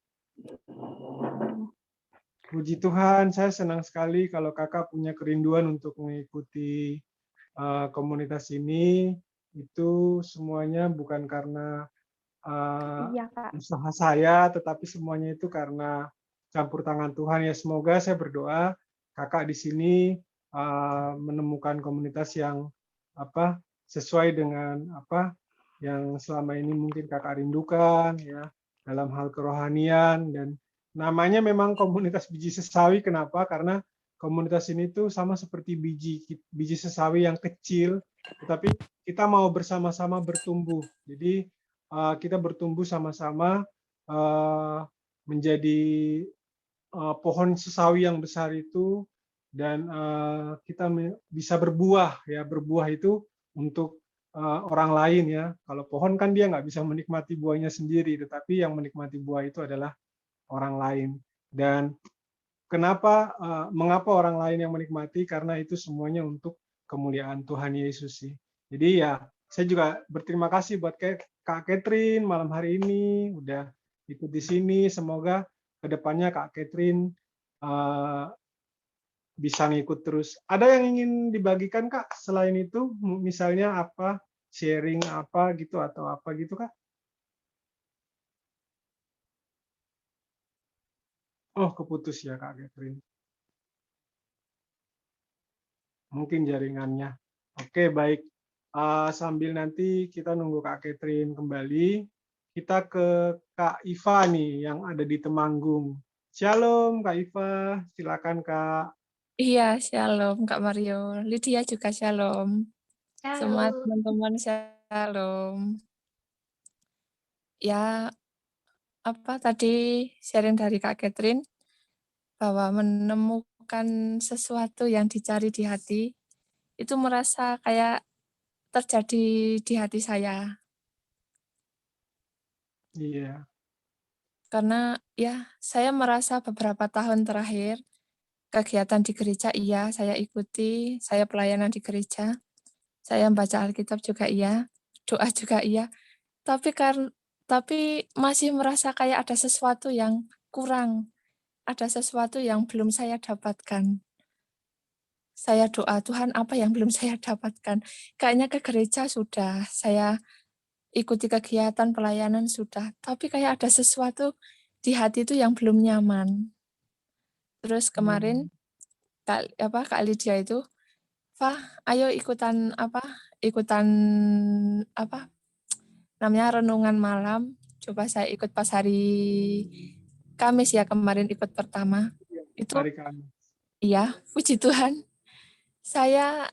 Puji Tuhan, saya senang sekali kalau kakak punya kerinduan untuk mengikuti komunitas ini. Itu semuanya bukan karena Iya Kak. usaha saya, tetapi semuanya itu karena campur tangan Tuhan. Ya semoga saya berdoa kakak di sini menemukan komunitas yang sesuai dengan yang selama ini mungkin kakak rindukan ya dalam hal kerohanian. Dan namanya memang komunitas biji sesawi. Kenapa? Karena komunitas ini tuh sama seperti biji sesawi yang kecil, tetapi kita mau bersama-sama bertumbuh. Jadi kita bertumbuh sama-sama menjadi pohon sesawi yang besar itu, dan kita bisa berbuah ya. Berbuah itu untuk orang lain ya. Kalau pohon kan dia nggak bisa menikmati buahnya sendiri, tetapi yang menikmati buah itu adalah orang lain. Dan mengapa orang lain yang menikmati? Karena itu semuanya untuk kemuliaan Tuhan Yesus sih. Jadi ya saya juga berterima kasih buat Kak Catherine malam hari ini udah ikut di sini. Semoga kedepannya Kak Catherine bisa ngikut terus. Ada yang ingin dibagikan Kak selain itu? Misalnya sharing gitu atau apa gitu Kak? Oh, keputus ya Kak Catherine. Mungkin jaringannya. Oke, baik. Sambil nanti kita nunggu Kak Catherine kembali, kita ke Kak Iva nih yang ada di Temanggung. Shalom Kak Iva, silakan Kak. Iya, shalom Kak Mario. Lydia juga shalom. Semua teman-teman shalom. Ya, apa tadi sharing dari Kak Catherine bahwa menemukan sesuatu yang dicari di hati itu merasa kayak terjadi di hati saya. Iya. Karena ya, saya merasa beberapa tahun terakhir kegiatan di gereja iya, saya ikuti, saya pelayanan di gereja, saya baca Alkitab juga iya, doa juga iya. Tapi masih merasa kayak ada sesuatu yang kurang, ada sesuatu yang belum saya dapatkan. Saya doa, Tuhan apa yang belum saya dapatkan? Kayaknya ke gereja sudah, saya ikuti kegiatan pelayanan sudah, tapi kayak ada sesuatu di hati itu yang belum nyaman. Terus kemarin Kak Lydia itu, "Fah, ayo ikutan namanya renungan malam." Coba saya ikut pas hari Kamis ya, kemarin ikut pertama. Itu Hari Kamis. iya, puji Tuhan. Saya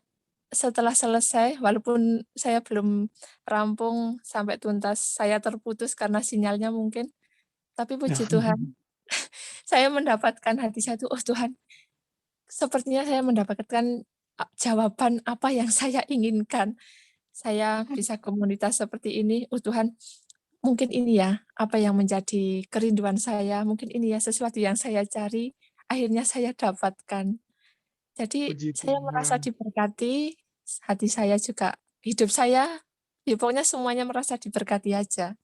setelah selesai, walaupun saya belum rampung sampai tuntas, saya terputus karena sinyalnya mungkin, tapi puji Tuhan, saya mendapatkan hati saya tuh, oh Tuhan, sepertinya saya mendapatkan jawaban apa yang saya inginkan. Saya bisa komunitas seperti ini, oh Tuhan, mungkin ini ya, apa yang menjadi kerinduan saya, mungkin ini ya sesuatu yang saya cari, akhirnya saya dapatkan. Jadi Puji saya merasa Tuhan. diberkati, hati saya juga, hidup saya, ya pokoknya semuanya merasa diberkati aja.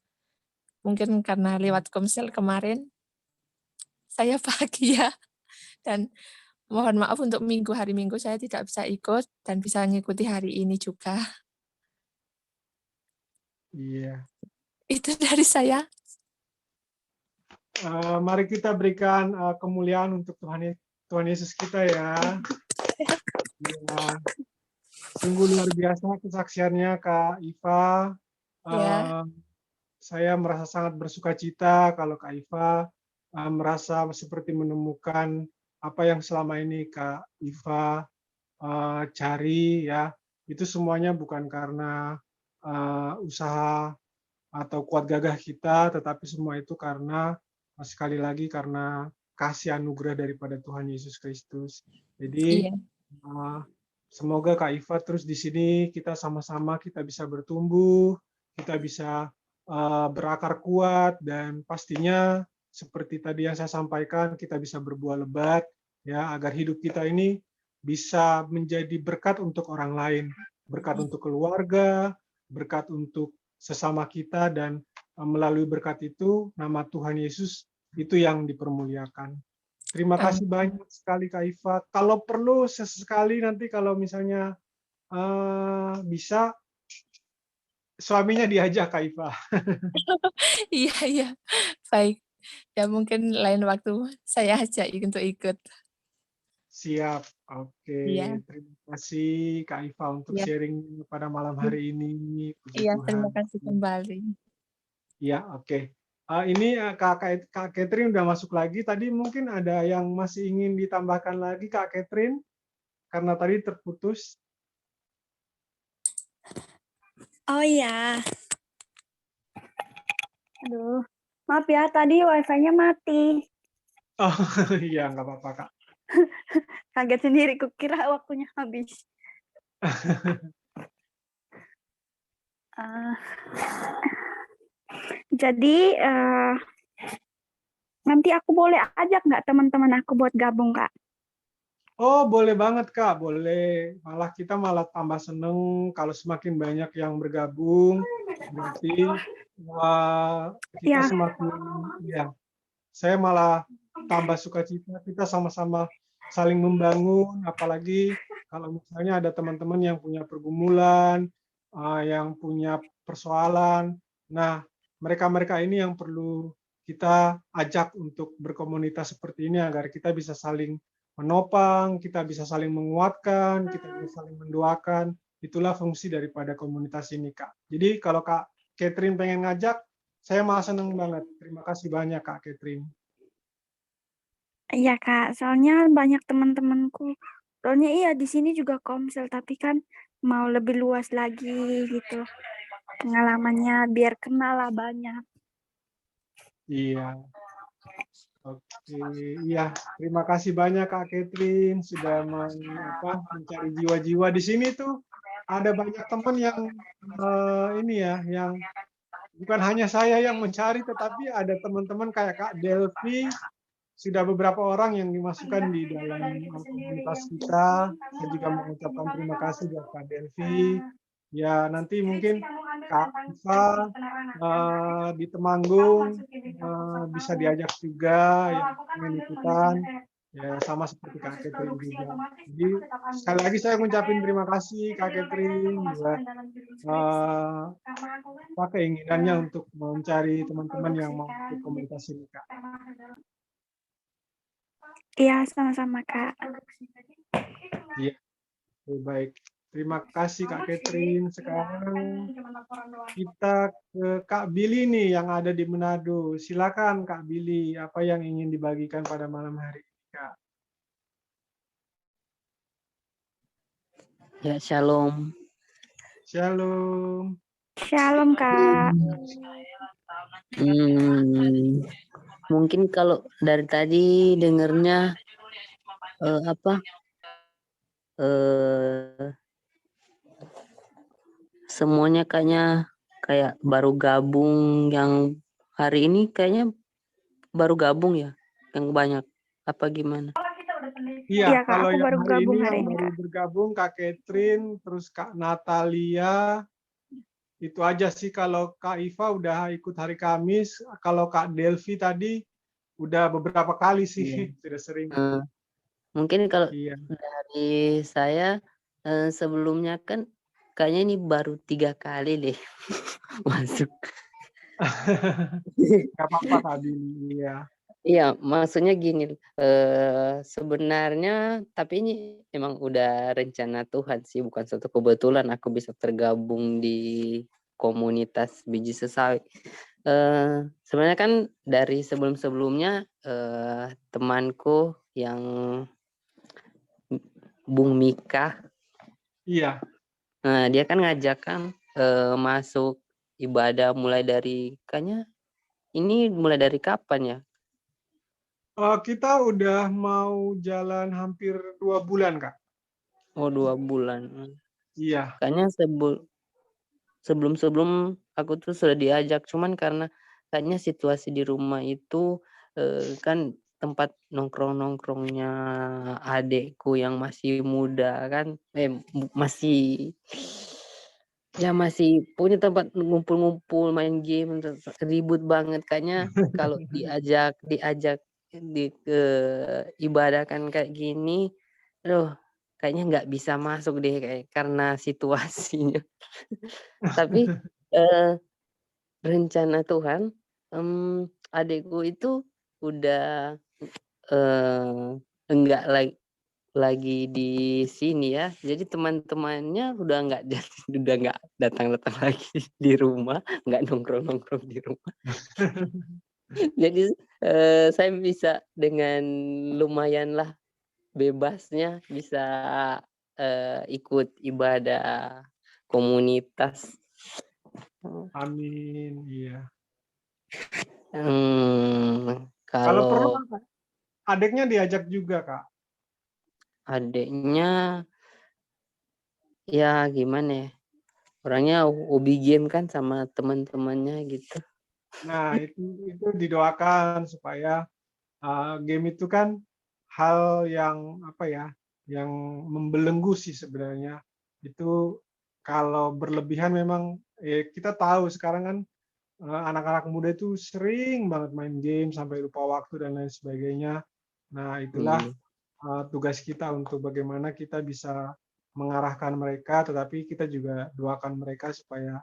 Mungkin karena lewat komsel kemarin, saya bahagia. Dan mohon maaf untuk hari Minggu saya tidak bisa ikut dan bisa mengikuti hari ini juga. Iya. Itu dari saya. Mari kita berikan kemuliaan untuk Tuhan Yesus kita ya. Ya. Sungguh luar biasa kesaksiannya Kak Iva. Ya. Saya merasa sangat bersuka cita kalau Kak Iva merasa seperti menemukan apa yang selama ini Kak Iva cari ya. Itu semuanya bukan karena usaha atau kuat gagah kita, tetapi semua itu karena sekali lagi karena kasih anugerah daripada Tuhan Yesus Kristus. Jadi Iya. semoga Kak Iva terus di sini kita sama-sama kita bisa bertumbuh, kita bisa berakar kuat, dan pastinya seperti tadi yang saya sampaikan, kita bisa berbuah lebat ya, agar hidup kita ini bisa menjadi berkat untuk orang lain, berkat untuk keluarga, berkat untuk sesama kita, dan melalui berkat itu nama Tuhan Yesus itu yang dipermuliakan. Terima kasih banyak sekali Kak Iva. Kalau perlu sesekali nanti kalau misalnya bisa suaminya diajak Kak Iva. Iya. Baik. Ya mungkin lain waktu saya ajak untuk ikut. Siap. Oke. Iya. Terima kasih Kak Iva untuk sharing pada malam hari ini. Puji Iya, Tuhan. terima kasih kembali. Ya, oke. Ini Kak Catherine udah masuk lagi. Tadi mungkin ada yang masih ingin ditambahkan lagi Kak Catherine, karena tadi terputus. Oh iya. Aduh, maaf ya tadi wifi-nya mati. Oh iya, nggak apa-apa Kak. Kaget sendiri, kukira waktunya habis. Jadi nanti aku boleh ajak nggak teman-teman aku buat gabung Kak? Oh, boleh banget Kak, boleh. Malah kita tambah seneng kalau semakin banyak yang bergabung. Berarti kita semakin, ya, saya malah tambah sukacita, kita sama-sama saling membangun, apalagi kalau misalnya ada teman-teman yang punya pergumulan, yang punya persoalan. Nah, mereka-mereka ini yang perlu kita ajak untuk berkomunitas seperti ini agar kita bisa saling menopang, kita bisa saling menguatkan, kita bisa saling mendoakan. itulah fungsi daripada komunitas ini, Kak. Jadi kalau Kak Catherine pengen ngajak, saya malah seneng banget. Terima kasih banyak, Kak Catherine. Iya Kak, soalnya banyak teman-temanku. Soalnya iya di sini juga Komsel, tapi kan mau lebih luas lagi gitu pengalamannya biar kenal lah banyak. Iya. Oke, iya. Terima kasih banyak Kak Catherine sudah mencari jiwa-jiwa di sini tuh. Ada banyak teman yang ini ya, yang bukan hanya saya yang mencari, tetapi ada teman-teman kayak Kak Delvi, sudah beberapa orang yang dimasukkan di dalam komunitas kita. Saya juga mengucapkan terima kasih buat Kak Delvi. Ya, nanti mungkin Kak Iva di Temanggung bisa diajak juga yang ingin ikutan. Ya, sama seperti Kak Catherine juga. Jadi, sekali lagi saya mengucapkan terima kasih Kak Catherine buat keinginannya untuk mencari teman-teman yang mau ikut komunitas ini, Kak. Iya, sama-sama Kak. Iya, baik. Terima kasih Kak Catherine. Sekarang kita ke Kak Billy nih yang ada di Manado. Silakan Kak Billy, apa yang ingin dibagikan pada malam hari ini, Kak? Ya, shalom. Shalom. Shalom Kak. Mungkin kalau dari tadi dengernya semuanya kayaknya kayak baru gabung, yang hari ini kayaknya baru gabung ya, yang banyak apa gimana? Iya, Kak, kalau aku yang baru hari gabung ini hari yang ini, baru Kak. bergabung Kak Catherine, terus Kak Natalia, itu aja sih. Kalau Kak Iva udah ikut hari Kamis, kalau Kak Delvi tadi udah beberapa kali sih, sudah sering. Mungkin kalau Iya. dari saya sebelumnya kan kayaknya ini baru 3 kali deh masuk. Gak apa-apa Kak Billy, iya. Iya, maksudnya gini, sebenarnya tapi ini emang udah rencana Tuhan sih, bukan suatu kebetulan aku bisa tergabung di komunitas biji sesawi. Sebenarnya kan dari sebelum-sebelumnya temanku yang Bung Mika, Iya. nah dia kan ngajak kan masuk ibadah mulai dari kayaknya ini mulai dari kapan ya? Kita udah mau jalan hampir 2 bulan, Kak. Oh, 2 bulan. Iya. Kayaknya sebelum aku tuh sudah diajak, cuman karena kayaknya situasi di rumah itu kan tempat nongkrong-nongkrongnya adekku yang masih muda kan, masih punya tempat ngumpul-ngumpul main game, ribut banget. Kayaknya kalau diajak ke ibadah kan kayak gini, aduh kayaknya nggak bisa masuk deh kayak karena situasinya. Tapi rencana Tuhan, adikku itu udah enggak lagi di sini ya. Jadi teman-temannya udah nggak datang-datang lagi di rumah, nggak nongkrong-nongkrong di rumah. Jadi saya bisa dengan lumayanlah bebasnya bisa ikut ibadah komunitas. Amin, iya. Kalau perlu adiknya diajak juga, Kak. Adiknya ya gimana ya? Orangnya hobi game kan sama teman-temannya gitu. Nah, itu didoakan supaya game itu kan hal yang yang membelenggu sih sebenarnya. Itu kalau berlebihan memang kita tahu sekarang kan anak-anak muda itu sering banget main game sampai lupa waktu dan lain sebagainya. Nah, itulah tugas kita untuk bagaimana kita bisa mengarahkan mereka, tetapi kita juga doakan mereka supaya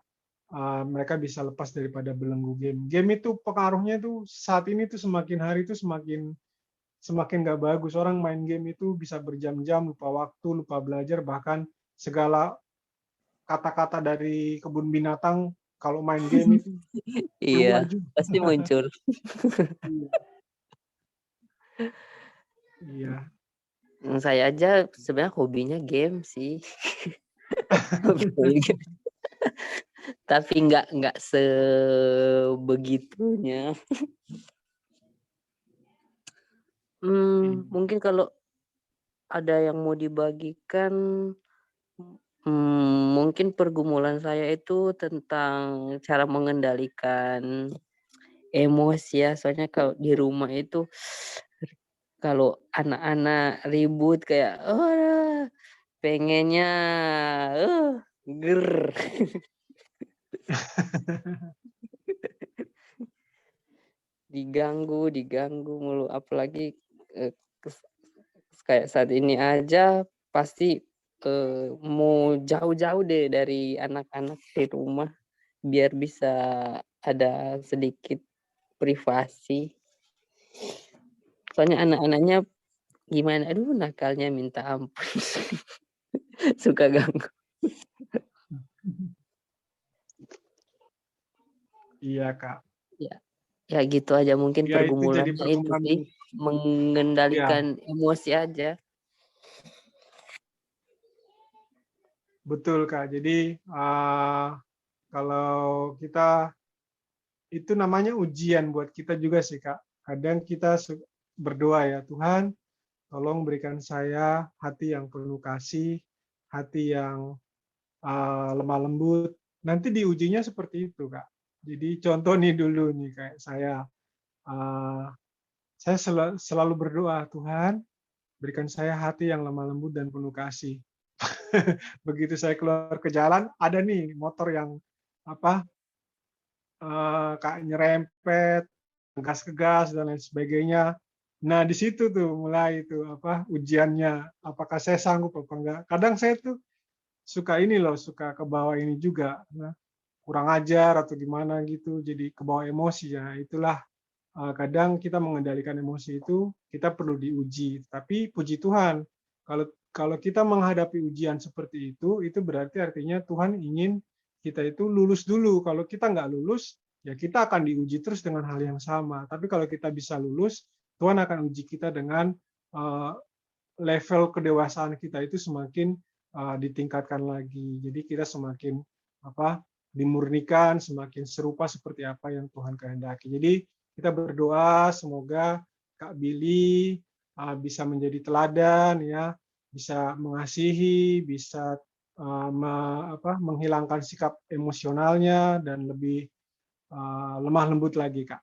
mereka bisa lepas daripada belenggu game. Game itu pengaruhnya itu saat ini tuh semakin hari itu semakin nggak bagus. Orang main game itu bisa berjam-jam, lupa waktu, lupa belajar, bahkan segala kata-kata dari kebun binatang kalau main game itu keluar Iya, juga. pasti muncul. Iya. Saya aja sebenarnya hobinya game sih. Hobi game. Tapi nggak sebegitunya. Mungkin kalau ada yang mau dibagikan, mungkin pergumulan saya itu tentang cara mengendalikan emosi ya. Soalnya kalau di rumah itu kalau anak-anak ribut kayak pengennya ger. diganggu mulu, apalagi kayak saat ini aja pasti mau jauh-jauh deh dari anak-anak di rumah biar bisa ada sedikit privasi. Soalnya anak-anaknya gimana, aduh nakalnya minta ampun. Suka ganggu. Iya, Kak. Ya gitu aja mungkin Ya, itu jadi pergumulannya itu pergumulan. sih, mengendalikan Ya, emosi aja. betul, Kak. Jadi kalau kita itu namanya ujian buat kita juga sih, Kak. Kadang kita berdoa ya, Tuhan, tolong berikan saya hati yang penuh kasih, hati yang lemah lembut. Nanti diujinya seperti itu, Kak. Jadi contoh nih dulu nih kayak saya selalu berdoa, Tuhan, berikan saya hati yang lemah lembut dan penuh kasih. Begitu saya keluar ke jalan, ada nih motor yang kayak nyerempet, gas ke gas dan lain sebagainya. Nah, di situ tuh mulai itu ujiannya, apakah saya sanggup apa enggak. Kadang saya tuh suka ini loh, suka ke bawah ini juga, kurang ajar atau gimana gitu, jadi ke bawah emosi ya. Itulah kadang kita mengendalikan emosi itu kita perlu diuji. Tapi puji Tuhan, kalau kita menghadapi ujian seperti itu berarti artinya Tuhan ingin kita itu lulus dulu. Kalau kita nggak lulus, ya kita akan diuji terus dengan hal yang sama. Tapi kalau kita bisa lulus, Tuhan akan uji kita dengan level kedewasaan kita itu semakin ditingkatkan lagi. Jadi kita semakin dimurnikan, semakin serupa seperti apa yang Tuhan kehendaki. Jadi kita berdoa semoga Kak Billy bisa menjadi teladan ya, bisa mengasihi, bisa menghilangkan sikap emosionalnya dan lebih lemah lembut lagi, Kak.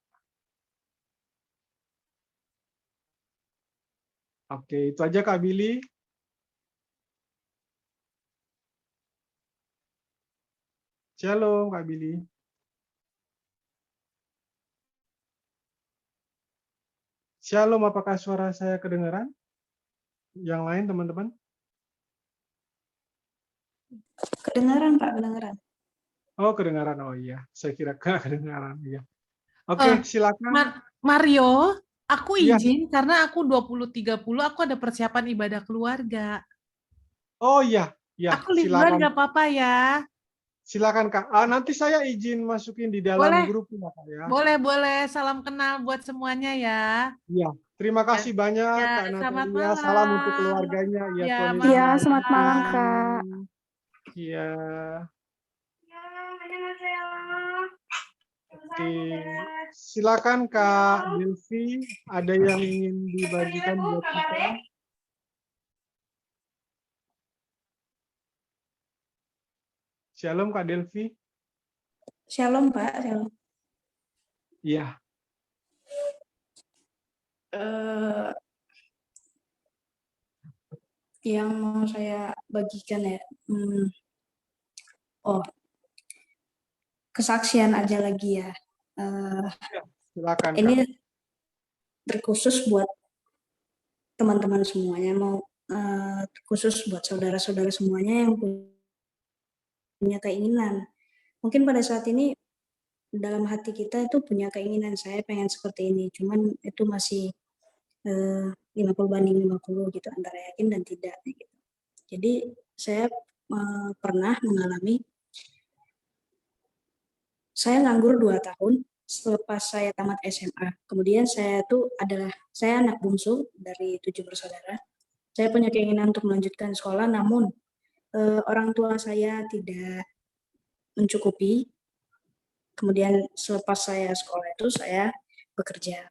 Oke, itu aja Kak Billy. Shalom Kak Billy. Shalom, apakah suara saya kedengaran? Yang lain teman-teman? Kedengaran Pak, kedengaran. Oh, kedengaran. Oh iya, saya kira kedengaran. Iya. Oke, silakan. Mario, aku Iya. izin karena aku 20.30 aku ada persiapan ibadah keluarga. Oh iya, ya, Aku liburan silakan. nggak apa-apa ya. Silakan Kak. Nanti saya izin masukin di dalam Boleh. grup ya, Kak ya. Boleh. Salam kenal buat semuanya ya. Iya, terima kasih banyak Ya, Kak selamat Natalia. malam. Salam untuk keluarganya. Ya, Ya, Tuhan Yesus Iya, malam. selamat malam Kak. Iya. Oke, silakan Kak Delvi. Ada yang ingin dibagikan buat kita? Shalom Kak Delvi. Shalom Pak, shalom. Iya. Yang mau saya bagikan ya, kesaksian aja lagi ya. Silakan Kak. Ini terkhusus buat teman-teman semuanya, khusus buat saudara-saudara semuanya yang punya keinginan. Mungkin pada saat ini dalam hati kita itu punya keinginan, saya pengen seperti ini, cuman itu masih 50-50 gitu antara yakin dan tidak gitu. Jadi saya pernah mengalami, saya nganggur 2 tahun selepas saya tamat SMA. Kemudian saya anak bungsu dari 7 bersaudara. Saya punya keinginan untuk melanjutkan sekolah, namun orang tua saya tidak mencukupi. Kemudian selepas saya sekolah itu saya bekerja.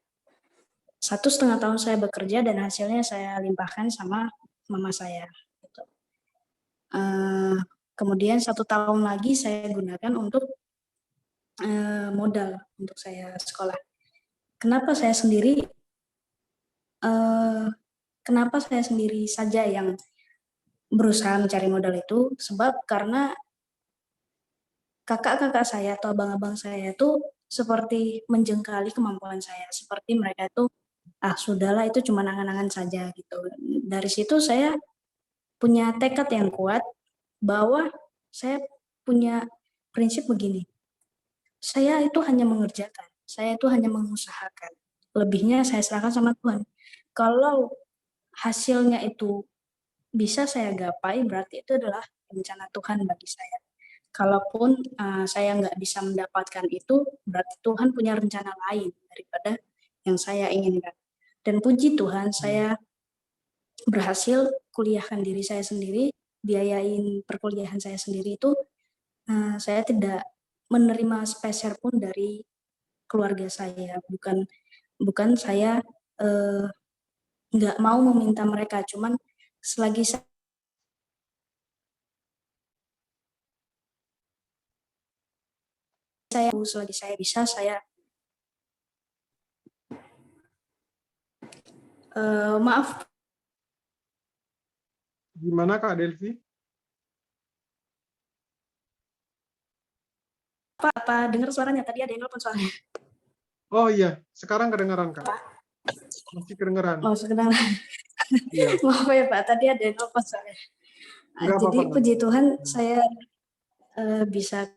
1,5 tahun saya bekerja dan hasilnya saya limpahkan sama mama saya. Gitu. Kemudian 1 tahun lagi saya gunakan untuk modal untuk saya sekolah. Kenapa saya sendiri saja yang berusaha mencari modal itu? Sebab karena kakak-kakak saya atau abang-abang saya itu seperti menjengkali kemampuan saya, seperti mereka itu sudahlah itu cuma angan-angan saja gitu. Dari situ saya punya tekad yang kuat bahwa saya punya prinsip begini, saya itu hanya mengerjakan, saya itu hanya mengusahakan, lebihnya saya serahkan sama Tuhan. Kalau hasilnya itu bisa saya gapai, berarti itu adalah rencana Tuhan bagi saya. Kalaupun saya nggak bisa mendapatkan itu, berarti Tuhan punya rencana lain daripada yang saya inginkan. Dan puji Tuhan, saya berhasil kuliahkan diri saya sendiri, biayain perkuliahan saya sendiri itu, saya tidak menerima sepeser pun dari keluarga saya. Bukan saya nggak mau meminta mereka, cuman selagi saya bisa, saya maaf. Gimana Kak Delvi? Apa dengar suaranya? Tadi ada yang nelpon soalnya. Oh iya, sekarang kedengaran Kak. Masih kedengaran. Oh, sekarang. Iya. Maaf ya Pak, tadi ada yang nelpon soalnya. Jadi puji Tuhan saya bisa.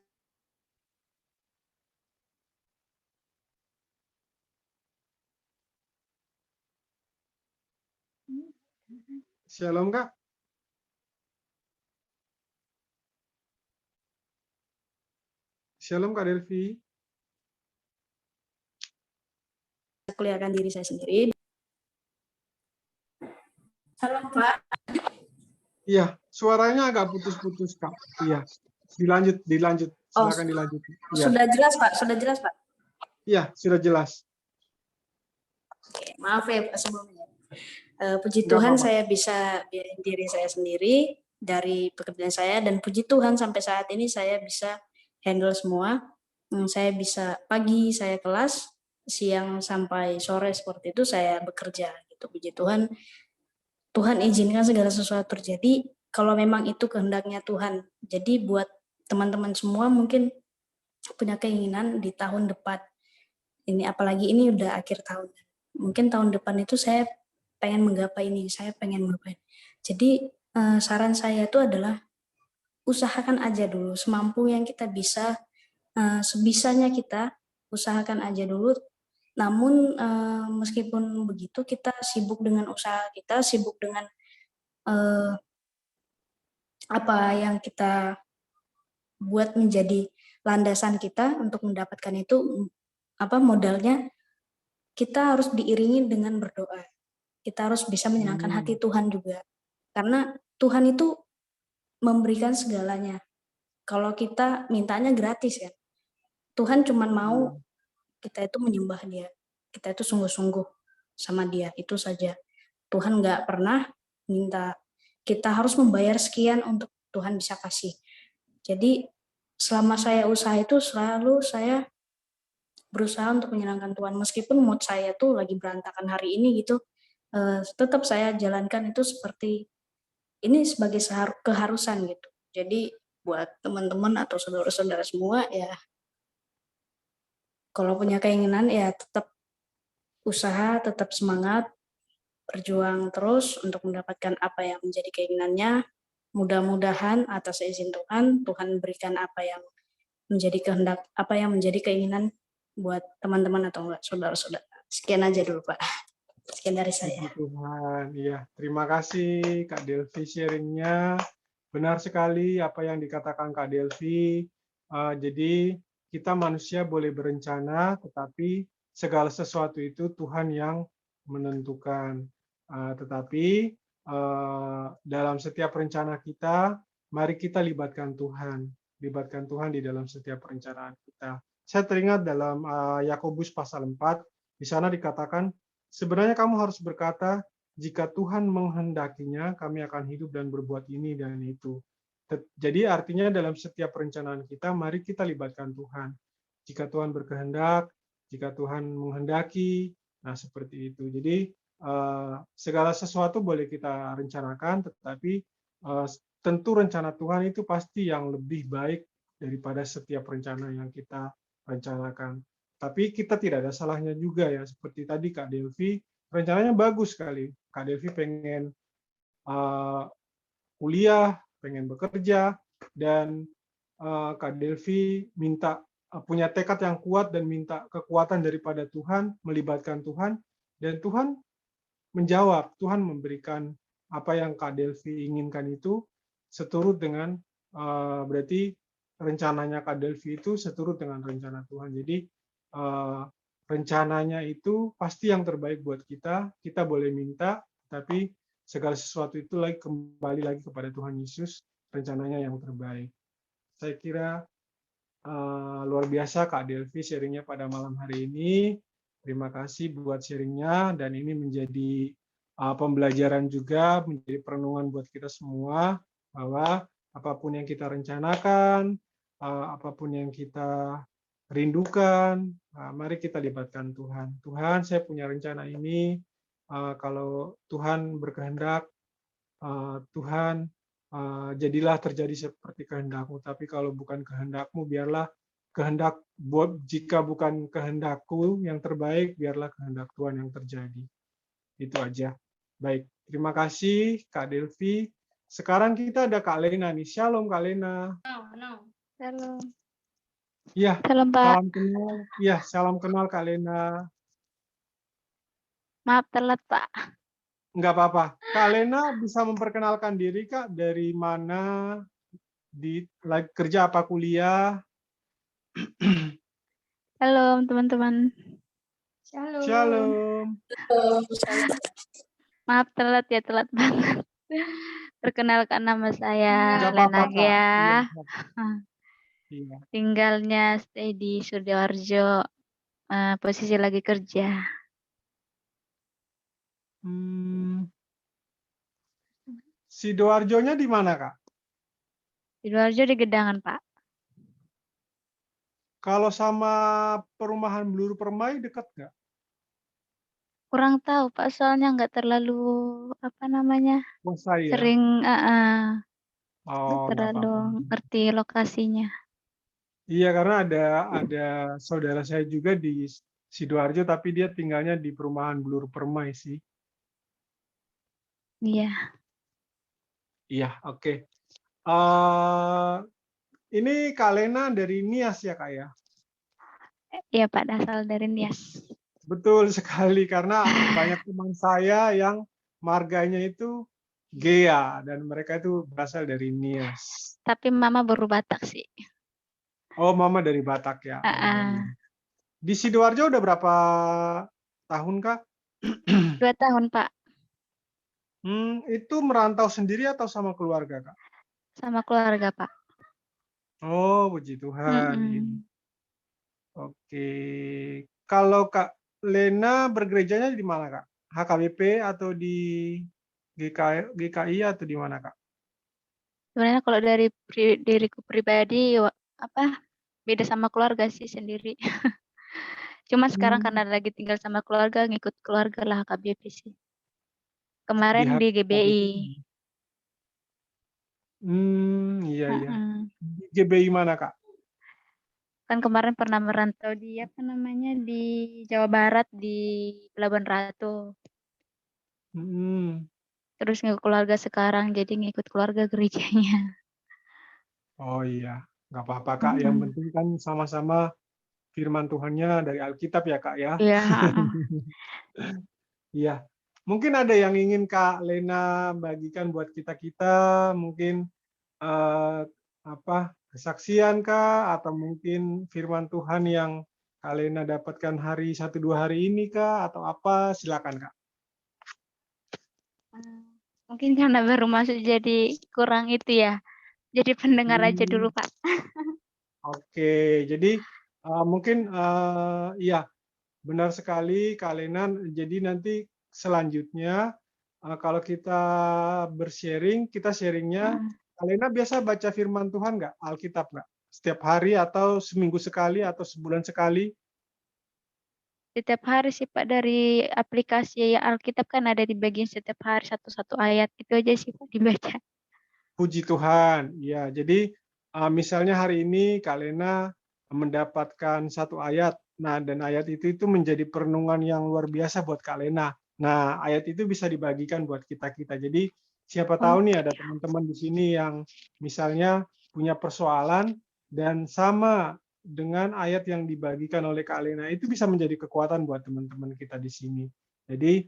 Shalom Kak. Shalom Kak Delvi. Kuliahkan diri saya sendiri. Halo Pak. Iya, suaranya agak putus-putus Kak. Iya, dilanjut. Silakan dilanjut. Ya. Sudah jelas Pak, Pak. Iya, sudah jelas. Oke, maaf ya Pak sebelumnya. Puji Tuhan saya bisa biayain diri saya sendiri dari pekerjaan saya, dan puji Tuhan sampai saat ini saya bisa handle semua. Saya bisa pagi saya kelas, siang sampai sore seperti itu saya bekerja gitu. Puji Tuhan, Tuhan izinkan segala sesuatu terjadi kalau memang itu kehendaknya Tuhan. Jadi buat teman-teman semua mungkin punya keinginan di tahun depan ini, apalagi ini udah akhir tahun, mungkin tahun depan itu saya pengen menggapai ini, saya pengen menggapai. Jadi saran saya itu adalah usahakan aja dulu semampu yang kita bisa, sebisanya kita usahakan aja dulu. Namun meskipun begitu kita sibuk dengan usaha kita, sibuk dengan apa yang kita buat menjadi landasan kita untuk mendapatkan itu, modalnya kita harus diiringi dengan berdoa. Kita harus bisa menyenangkan hati Tuhan juga. Karena Tuhan itu memberikan segalanya. Kalau kita mintanya gratis ya. Tuhan cuma mau kita itu menyembah Dia. Kita itu sungguh-sungguh sama Dia, itu saja. Tuhan nggak pernah minta kita harus membayar sekian untuk Tuhan bisa kasih. Jadi selama saya usaha itu selalu saya berusaha untuk menyenangkan Tuhan. Meskipun mood saya tuh lagi berantakan hari ini gitu, tetap saya jalankan itu seperti ini sebagai keharusan gitu. Jadi buat teman-teman atau saudara-saudara semua ya, kalau punya keinginan ya tetap usaha, tetap semangat, berjuang terus untuk mendapatkan apa yang menjadi keinginannya. Mudah-mudahan atas izin Tuhan berikan apa yang menjadi kehendak, apa yang menjadi keinginan buat teman-teman atau enggak saudara-saudara. Sekian aja dulu Pak. Sekian dari saya. Tuhan, iya. Terima kasih Kak Delvi sharingnya. Benar sekali apa yang dikatakan Kak Delvi. Jadi kita manusia boleh berencana, tetapi segala sesuatu itu Tuhan yang menentukan. Tetapi dalam setiap rencana kita, mari kita libatkan Tuhan. Libatkan Tuhan di dalam setiap perencanaan kita. Saya teringat dalam Yakobus pasal 4, di sana dikatakan, sebenarnya kamu harus berkata, jika Tuhan menghendakinya, kami akan hidup dan berbuat ini dan itu. Jadi artinya dalam setiap perencanaan kita, mari kita libatkan Tuhan. Jika Tuhan berkehendak, jika Tuhan menghendaki, nah seperti itu. Jadi segala sesuatu boleh kita rencanakan, tetapi tentu rencana Tuhan itu pasti yang lebih baik daripada setiap rencana yang kita rencanakan. Tapi kita tidak ada salahnya juga ya, seperti tadi Kak Delvi, rencananya bagus sekali. Kak Delvi pengen kuliah, pengen bekerja, dan Kak Delvi minta punya tekad yang kuat dan minta kekuatan daripada Tuhan, melibatkan Tuhan, dan Tuhan menjawab, Tuhan memberikan apa yang Kak Delvi inginkan itu seturut dengan berarti rencananya Kak Delvi itu seturut dengan rencana Tuhan. Jadi rencananya itu pasti yang terbaik buat kita. Kita boleh minta, tapi segala sesuatu itu kembali lagi kepada Tuhan Yesus, rencananya yang terbaik. Saya kira luar biasa Kak Delvi sharingnya pada malam hari ini. Terima kasih buat sharingnya, dan ini menjadi pembelajaran juga, menjadi perenungan buat kita semua, bahwa apapun yang kita rencanakan, apapun yang kita rindukan, mari kita libatkan Tuhan. Tuhan, saya punya rencana ini, kalau Tuhan berkehendak, Tuhan, jadilah terjadi seperti kehendak-Mu, tapi kalau bukan kehendak-Mu, biarlah kehendak, jika bukan kehendakku yang terbaik, biarlah kehendak Tuhan yang terjadi. Itu aja. Baik, terima kasih Kak Delvi. Sekarang kita ada Kak Lena nih. Shalom Kak Lena. Halo. Iya, Salam Pak. salam kenal. Iya, salam kenal Kak Lena. Maaf telat Pak. Enggak apa-apa. Kak Lena bisa memperkenalkan diri Kak, dari mana, kerja apa kuliah? Halo teman-teman. Shalom. Maaf telat ya, telat banget. Perkenalkan nama saya Enggak Lena apa-apa Kak. Gea. Iya. Tinggalnya stay di Sidoarjo. Posisi lagi kerja. Sidoarjonya di mana Kak? Sidoarjo di Gedangan Pak. Kalau sama perumahan Bluru Permai dekat nggak? Kurang tahu Pak, soalnya nggak terlalu Bosai ya? sering Oh, nggak terlalu apa-apa. ngerti lokasinya. Iya, karena ada saudara saya juga di Sidoarjo, tapi dia tinggalnya di perumahan Bluru Permai sih. Iya. Iya, oke. Ini Kak Lena dari Nias ya Kak ya? Iya Pak, asal dari Nias. Betul sekali, karena banyak teman saya yang marganya itu Gea, dan mereka itu berasal dari Nias. Tapi Mama baru Batak sih. Oh, Mama dari Batak ya. Di Sidoarjo udah berapa tahun Kak? 2 tahun Pak. Itu merantau sendiri atau sama keluarga Kak? Sama keluarga Pak. Oh, puji Tuhan. Oke. Kalau Kak Lena bergerejanya di mana Kak? HKBP atau di GKI atau di mana Kak? Sebenarnya kalau dari diriku pribadi beda sama keluarga sih sendiri. Cuma sekarang karena lagi tinggal sama keluarga, ngikut keluarga lah HKBP sih. Kemarin di GBI. Iya iya. Di GBI mana Kak? Kan kemarin pernah merantau di di Jawa Barat di Pelabuhan Ratu. Terus ngikut keluarga sekarang, jadi ngikut keluarga gerejanya. Oh iya, nggak apa-apa Kak. Yang penting kan sama-sama firman Tuhannya dari Alkitab ya Kak ya. Iya. Iya. Mungkin ada yang ingin Kak Lena bagikan buat kita-kita, mungkin kesaksian kah, atau mungkin firman Tuhan yang Kak Lena dapatkan 1-2 hari ini kah, atau apa? Silakan Kak. Mungkin karena baru masuk jadi kurang itu ya. Jadi pendengar aja dulu, Pak. Oke, jadi mungkin ya benar sekali Kak Lena. Jadi nanti selanjutnya kalau kita bersharing, kita sharingnya, Kak Lena biasa baca firman Tuhan nggak? Alkitab nggak? Setiap hari atau seminggu sekali atau sebulan sekali? Setiap hari sih Pak, dari aplikasi Alkitab kan ada di bagian setiap hari satu ayat. Itu aja sih Pak dibaca. Puji Tuhan. Ya, jadi misalnya hari ini Kak Lena mendapatkan 1 ayat. Nah, dan ayat itu menjadi perenungan yang luar biasa buat Kak Lena. Nah, ayat itu bisa dibagikan buat kita-kita. Jadi siapa tahu nih ada teman-teman di sini yang misalnya punya persoalan dan sama dengan ayat yang dibagikan oleh Kak Lena, itu bisa menjadi kekuatan buat teman-teman kita di sini. Jadi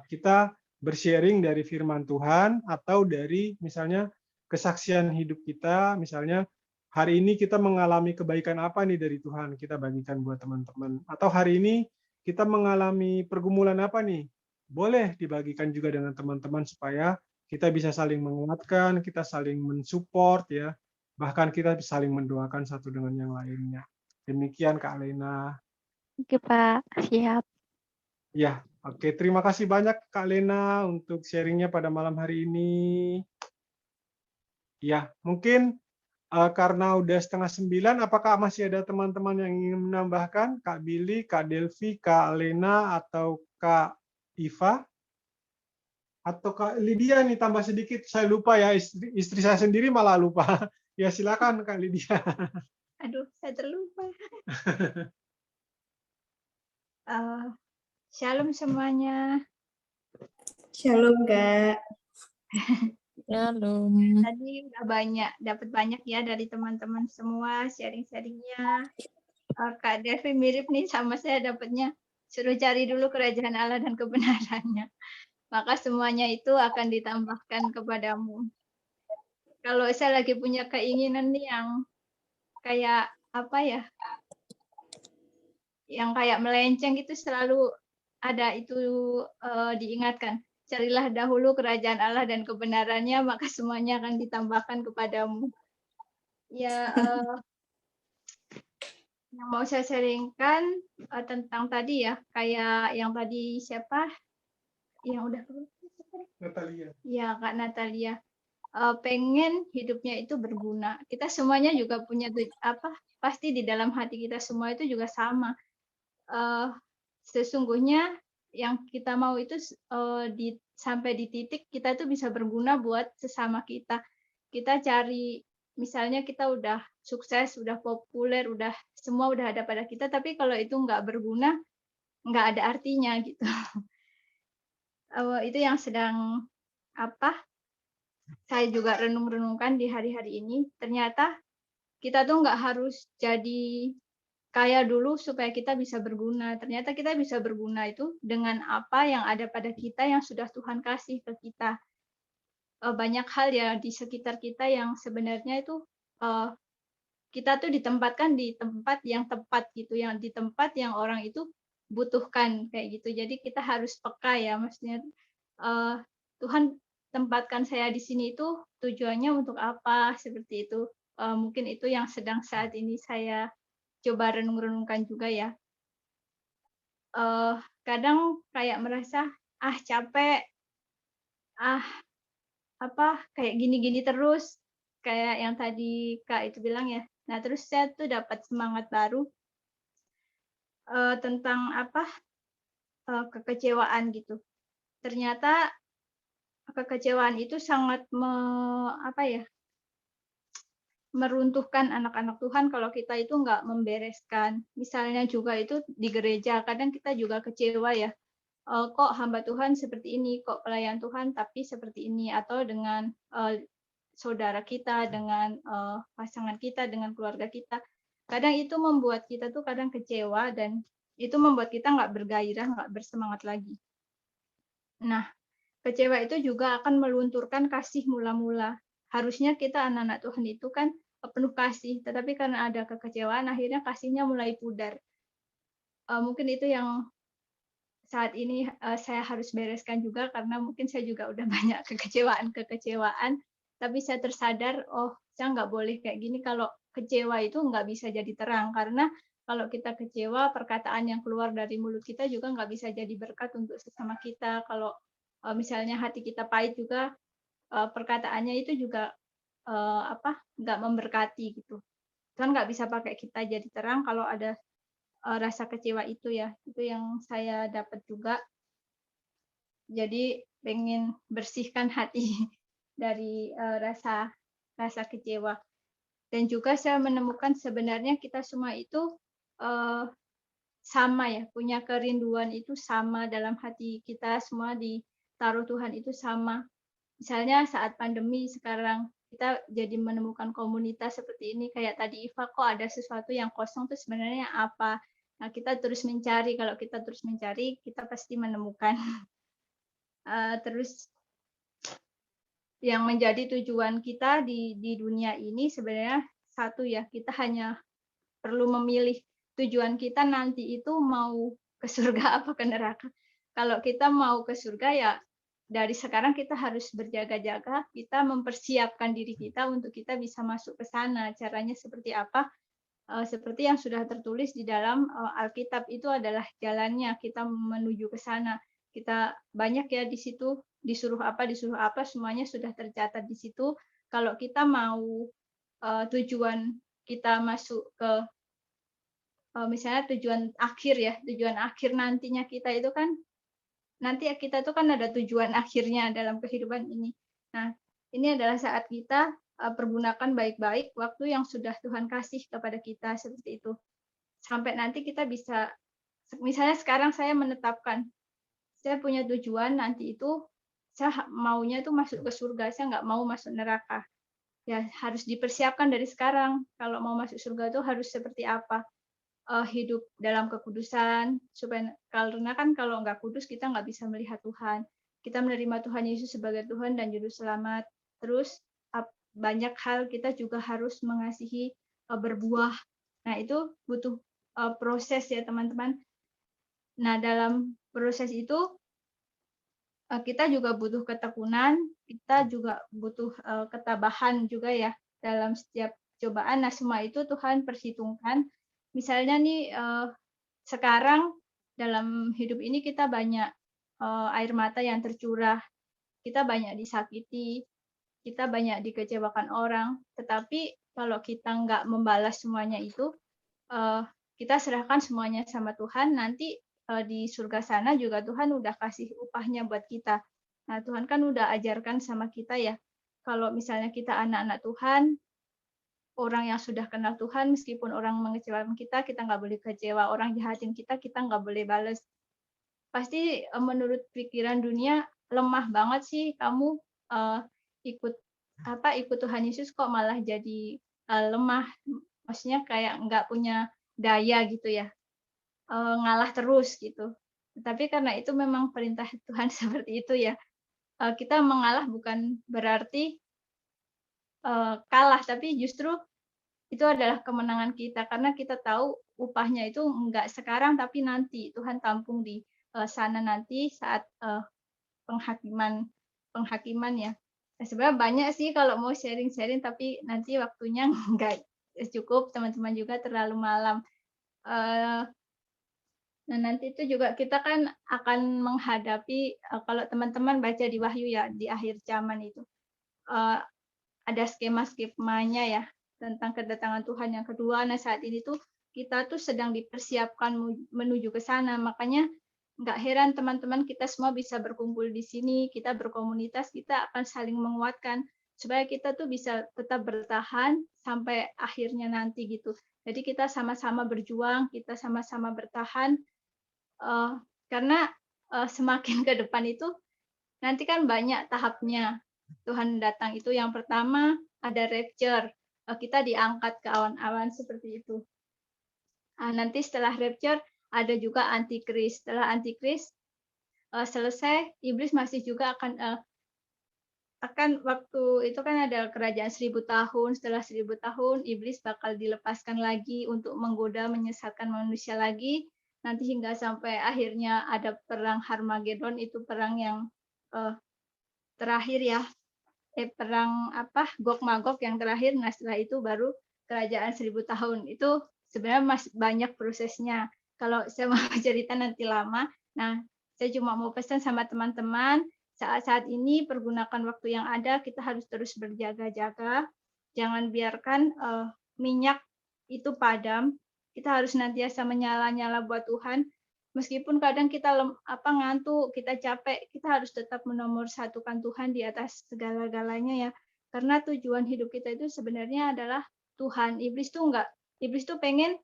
kita bersharing dari firman Tuhan atau dari misalnya kesaksian hidup kita, misalnya hari ini kita mengalami kebaikan apa nih dari Tuhan, kita bagikan buat teman-teman. Atau hari ini kita mengalami pergumulan apa nih, boleh dibagikan juga dengan teman-teman supaya kita bisa saling menguatkan, kita saling mensupport ya, bahkan kita saling mendoakan satu dengan yang lainnya. Demikian Kak Lena. Oke Pak, siap. Ya, oke. Terima kasih banyak Kak Lena untuk sharingnya pada malam hari ini. Ya, mungkin karena udah 8:30, apakah masih ada teman-teman yang ingin menambahkan? Kak Billy, Kak Delvi, Kak Lena, atau Kak Iva? Atau Kak Lydia nih tambah sedikit, saya lupa ya, istri saya sendiri malah lupa. Ya silakan Kak Lydia. Aduh, saya terlupa. Shalom semuanya. Shalom, Kak. Shalom. Tadi udah dapat banyak ya dari teman-teman semua sharing-sharingnya. Kak Devi mirip nih sama saya dapatnya. Suruh cari dulu kerajaan Allah dan kebenarannya. Maka semuanya itu akan ditambahkan kepadamu. Kalau saya lagi punya keinginan nih yang kayak apa ya? Yang kayak melenceng itu selalu ada itu diingatkan. Carilah dahulu kerajaan Allah dan kebenarannya, maka semuanya akan ditambahkan kepadamu. Ya, yang mau saya sharingkan tentang tadi ya, kayak yang tadi siapa? Yang udah Natalia. Ya, Kak Natalia. Pengen hidupnya itu berguna. Kita semuanya juga punya pasti di dalam hati kita semua itu juga sama. Sesungguhnya yang kita mau itu sampai di titik kita tuh bisa berguna buat sesama kita. Kita cari, misalnya kita udah sukses, udah populer, semua udah ada pada kita, tapi kalau itu nggak berguna, nggak ada artinya gitu. Itu yang sedang saya juga renung-renungkan di hari-hari ini. Ternyata kita tuh nggak harus jadi kaya dulu supaya kita bisa berguna. Ternyata kita bisa berguna itu dengan apa yang ada pada kita yang sudah Tuhan kasih ke kita. Banyak hal ya di sekitar kita yang sebenarnya itu kita tuh ditempatkan di tempat yang tepat gitu, yang di tempat yang orang itu butuhkan kayak gitu. Jadi kita harus peka ya, maksudnya Tuhan tempatkan saya di sini itu tujuannya untuk apa, seperti itu. Mungkin itu yang sedang saat ini saya coba renung-renungkan juga ya. Kadang kayak merasa capek, kayak gini-gini terus, kayak yang tadi Kak itu bilang ya. Nah terus saya tuh dapat semangat baru tentang kekecewaan gitu. Ternyata kekecewaan itu sangat meruntuhkan anak-anak Tuhan kalau kita itu nggak membereskan. Misalnya juga itu di gereja, kadang kita juga kecewa ya. Kok hamba Tuhan seperti ini, kok pelayan Tuhan tapi seperti ini, atau dengan saudara kita, dengan pasangan kita, dengan keluarga kita. Kadang itu membuat kita tuh kadang kecewa dan itu membuat kita nggak bergairah, nggak bersemangat lagi. Nah, kecewa itu juga akan melunturkan kasih mula-mula. harusnya kita anak-anak Tuhan itu kan penuh kasih, tetapi karena ada kekecewaan akhirnya kasihnya mulai pudar. Mungkin itu yang saat ini saya harus bereskan juga, karena mungkin saya juga udah banyak kekecewaan, tapi saya tersadar, oh saya nggak boleh kayak gini. Kalau kecewa itu nggak bisa jadi terang, karena kalau kita kecewa, perkataan yang keluar dari mulut kita juga nggak bisa jadi berkat untuk sesama kita. Kalau misalnya hati kita pahit juga, perkataannya itu juga nggak memberkati gitu. Tuhan nggak bisa pakai kita jadi terang kalau ada rasa kecewa itu ya. Itu yang saya dapat juga. Jadi pengen bersihkan hati dari rasa kecewa. Dan juga saya menemukan sebenarnya kita semua itu sama ya, punya kerinduan itu sama dalam hati kita semua, ditaruh Tuhan itu sama. Misalnya saat pandemi sekarang, kita jadi menemukan komunitas seperti ini, kayak tadi Iva, kok ada sesuatu yang kosong tuh sebenarnya apa? Nah, kita terus mencari, kalau kita terus mencari, kita pasti menemukan. Terus yang menjadi tujuan kita di dunia ini sebenarnya satu ya, kita hanya perlu memilih tujuan kita nanti itu mau ke surga apa ke neraka. Kalau kita mau ke surga ya dari sekarang kita harus berjaga-jaga, kita mempersiapkan diri kita untuk kita bisa masuk ke sana. Caranya seperti apa? Seperti yang sudah tertulis di dalam Alkitab, itu adalah jalannya kita menuju ke sana. Kita banyak ya di situ, disuruh apa, semuanya sudah tercatat di situ. Kalau kita mau tujuan kita masuk ke misalnya tujuan akhir nantinya kita itu kan, nanti kita itu kan ada tujuan akhirnya dalam kehidupan ini. Nah, ini adalah saat kita pergunakan baik-baik waktu yang sudah Tuhan kasih kepada kita seperti itu. Sampai nanti kita bisa, misalnya sekarang saya menetapkan, saya punya tujuan nanti itu, saya maunya itu masuk ke surga, saya nggak mau masuk neraka. Ya harus dipersiapkan dari sekarang, kalau mau masuk surga itu harus seperti apa. Hidup dalam kekudusan, supaya karena kan kalau nggak kudus kita nggak bisa melihat Tuhan. Kita menerima Tuhan Yesus sebagai Tuhan dan Juru Selamat. Terus banyak hal kita juga harus mengasihi, berbuah. Nah itu butuh proses ya teman-teman. Nah dalam proses itu kita juga butuh ketekunan, kita juga butuh ketabahan juga ya dalam setiap cobaan. Nah semua itu Tuhan perhitungkan. Misalnya nih sekarang dalam hidup ini kita banyak air mata yang tercurah, kita banyak disakiti, kita banyak dikecewakan orang. Tetapi kalau kita nggak membalas semuanya itu, kita serahkan semuanya sama Tuhan, nanti di surga sana juga Tuhan udah kasih upahnya buat kita. Nah Tuhan kan udah ajarkan sama kita ya, kalau misalnya kita anak-anak Tuhan, orang yang sudah kenal Tuhan, meskipun orang mengecewakan kita, kita nggak boleh kecewa. Orang jahatin kita, kita nggak boleh balas. Pasti menurut pikiran dunia, lemah banget sih kamu ikut Tuhan Yesus kok malah jadi lemah. Maksudnya kayak nggak punya daya gitu ya, ngalah terus gitu. Tapi karena itu memang perintah Tuhan seperti itu ya. Kita mengalah bukan berarti kalah, tapi justru itu adalah kemenangan kita, karena kita tahu upahnya itu enggak sekarang tapi nanti Tuhan tampung di sana nanti saat penghakiman ya. Nah, sebenarnya banyak sih kalau mau sharing-sharing, tapi nanti waktunya enggak cukup, teman-teman juga terlalu malam. Nah nanti itu juga kita kan akan menghadapi, kalau teman-teman baca di Wahyu ya, di akhir zaman itu ada skema-skemanya ya tentang kedatangan Tuhan yang kedua. Nah saat ini tuh kita tuh sedang dipersiapkan menuju ke sana. Makanya nggak heran teman-teman kita semua bisa berkumpul di sini, kita berkomunitas, kita akan saling menguatkan supaya kita tuh bisa tetap bertahan sampai akhirnya nanti gitu. Jadi kita sama-sama berjuang, kita sama-sama bertahan, karena semakin ke depan itu nanti kan banyak tahapnya. Tuhan datang itu yang pertama ada rapture, kita diangkat ke awan-awan seperti itu. Nanti setelah rapture ada juga antikris. Setelah antikris selesai, iblis masih juga akan akan waktu itu kan ada kerajaan 1000 tahun, setelah 1000 tahun iblis bakal dilepaskan lagi untuk menggoda, menyesatkan manusia lagi, nanti hingga sampai akhirnya ada perang Harmagedon, itu perang yang terakhir ya, perang Gog Magog yang terakhir. Nah setelah itu baru kerajaan 1000 tahun. Itu sebenarnya masih banyak prosesnya. Kalau saya mau cerita nanti lama. Nah, saya cuma mau pesan sama teman-teman, saat-saat ini pergunakan waktu yang ada, kita harus terus berjaga-jaga. Jangan biarkan minyak itu padam. Kita harus senantiasa menyala-nyala buat Tuhan. Meskipun kadang kita ngantuk, kita capek, kita harus tetap menomorsatukan Tuhan di atas segala-galanya ya. Karena tujuan hidup kita itu sebenarnya adalah Tuhan. Iblis tuh enggak. Iblis tuh pengen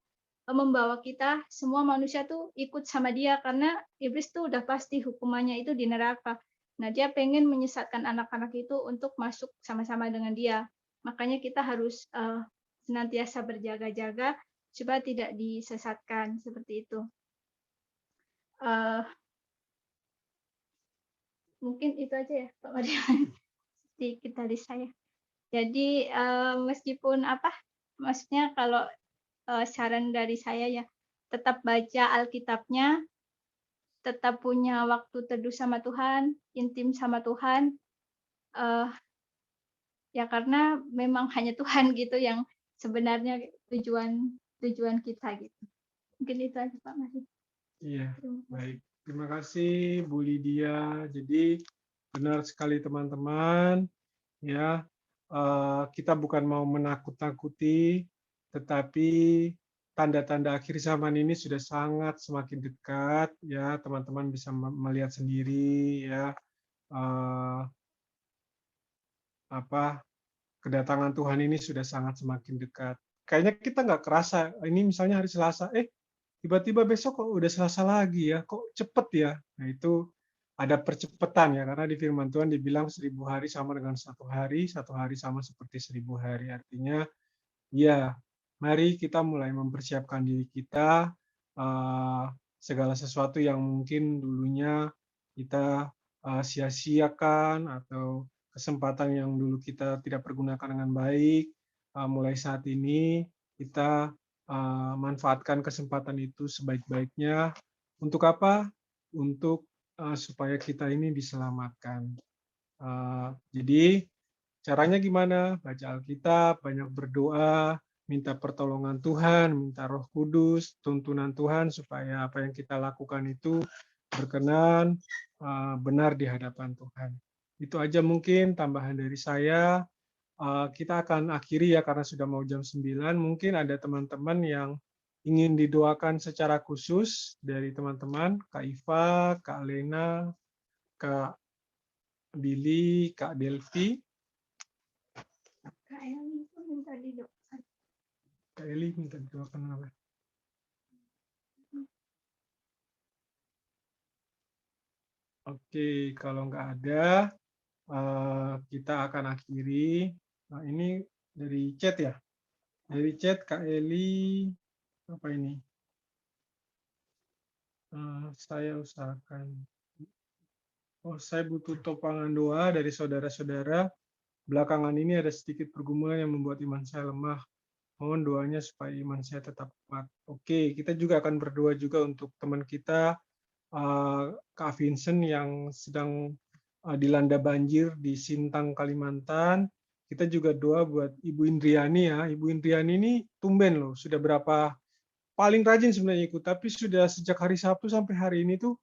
membawa kita semua manusia tuh ikut sama dia, karena iblis tuh udah pasti hukumannya itu di neraka. Nah, dia pengen menyesatkan anak-anak itu untuk masuk sama-sama dengan dia. Makanya kita harus senantiasa berjaga-jaga supaya tidak disesatkan seperti itu. Mungkin itu aja ya Pak Madian, sedikit dari saya. Jadi meskipun maksudnya kalau saran dari saya ya, tetap baca Alkitabnya, tetap punya waktu teduh sama Tuhan, intim sama Tuhan, ya karena memang hanya Tuhan gitu yang sebenarnya tujuan kita gitu. Mungkin itu aja Pak Masih. Iya, baik. Terima kasih Bu Lydia. Jadi benar sekali teman-teman, ya kita bukan mau menakut-nakuti, tetapi tanda-tanda akhir zaman ini sudah sangat semakin dekat, ya teman-teman bisa melihat sendiri, ya kedatangan Tuhan ini sudah sangat semakin dekat. Kayaknya kita nggak kerasa. Ini misalnya hari Selasa, tiba-tiba besok kok udah Selasa lagi ya, kok cepet ya. Nah itu ada percepatan ya, karena di firman Tuhan dibilang 1000 hari sama dengan 1 hari sama seperti 1000 hari. Artinya ya, mari kita mulai mempersiapkan diri kita, segala sesuatu yang mungkin dulunya kita sia-siakan atau kesempatan yang dulu kita tidak pergunakan dengan baik, mulai saat ini kita manfaatkan kesempatan itu sebaik-baiknya. Untuk apa? Untuk supaya kita ini diselamatkan. Jadi caranya gimana? Baca Alkitab, banyak berdoa, minta pertolongan Tuhan, minta Roh Kudus, tuntunan Tuhan supaya apa yang kita lakukan itu berkenan, benar di hadapan Tuhan. Itu aja mungkin tambahan dari saya. Kita akan akhiri ya karena sudah mau jam 9. Mungkin ada teman-teman yang ingin didoakan secara khusus dari teman-teman, Kak Iva, Kak Lena, Kak Billy, Kak Delvi. Kak Eli itu minta didoakan. Kak Eli minta didoakan apa? Oke, kalau nggak ada, kita akan akhiri. Nah, ini dari chat ya. Dari chat Kak Eli, apa ini? Saya usahakan. Saya butuh topangan doa dari saudara-saudara. Belakangan ini ada sedikit pergumulan yang membuat iman saya lemah. Mohon doanya supaya iman saya tetap kuat. Oke, kita juga akan berdoa juga untuk teman kita, Kak Vincent yang sedang dilanda banjir di Sintang, Kalimantan. Kita juga doa buat Ibu Indriani ya. Ibu Indriani ini tumben loh, sudah berapa, paling rajin sebenarnya ikut, tapi sudah sejak hari Sabtu sampai hari ini tuh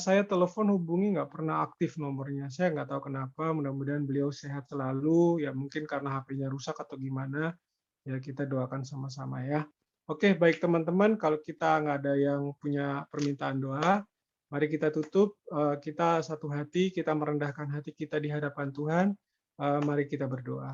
saya telepon hubungi nggak pernah aktif nomornya. Saya nggak tahu kenapa, mudah-mudahan beliau sehat selalu, ya mungkin karena HP-nya rusak atau gimana, ya kita doakan sama-sama ya. Oke, baik teman-teman, kalau kita nggak ada yang punya permintaan doa, mari kita tutup, kita satu hati, kita merendahkan hati kita di hadapan Tuhan, mari kita berdoa.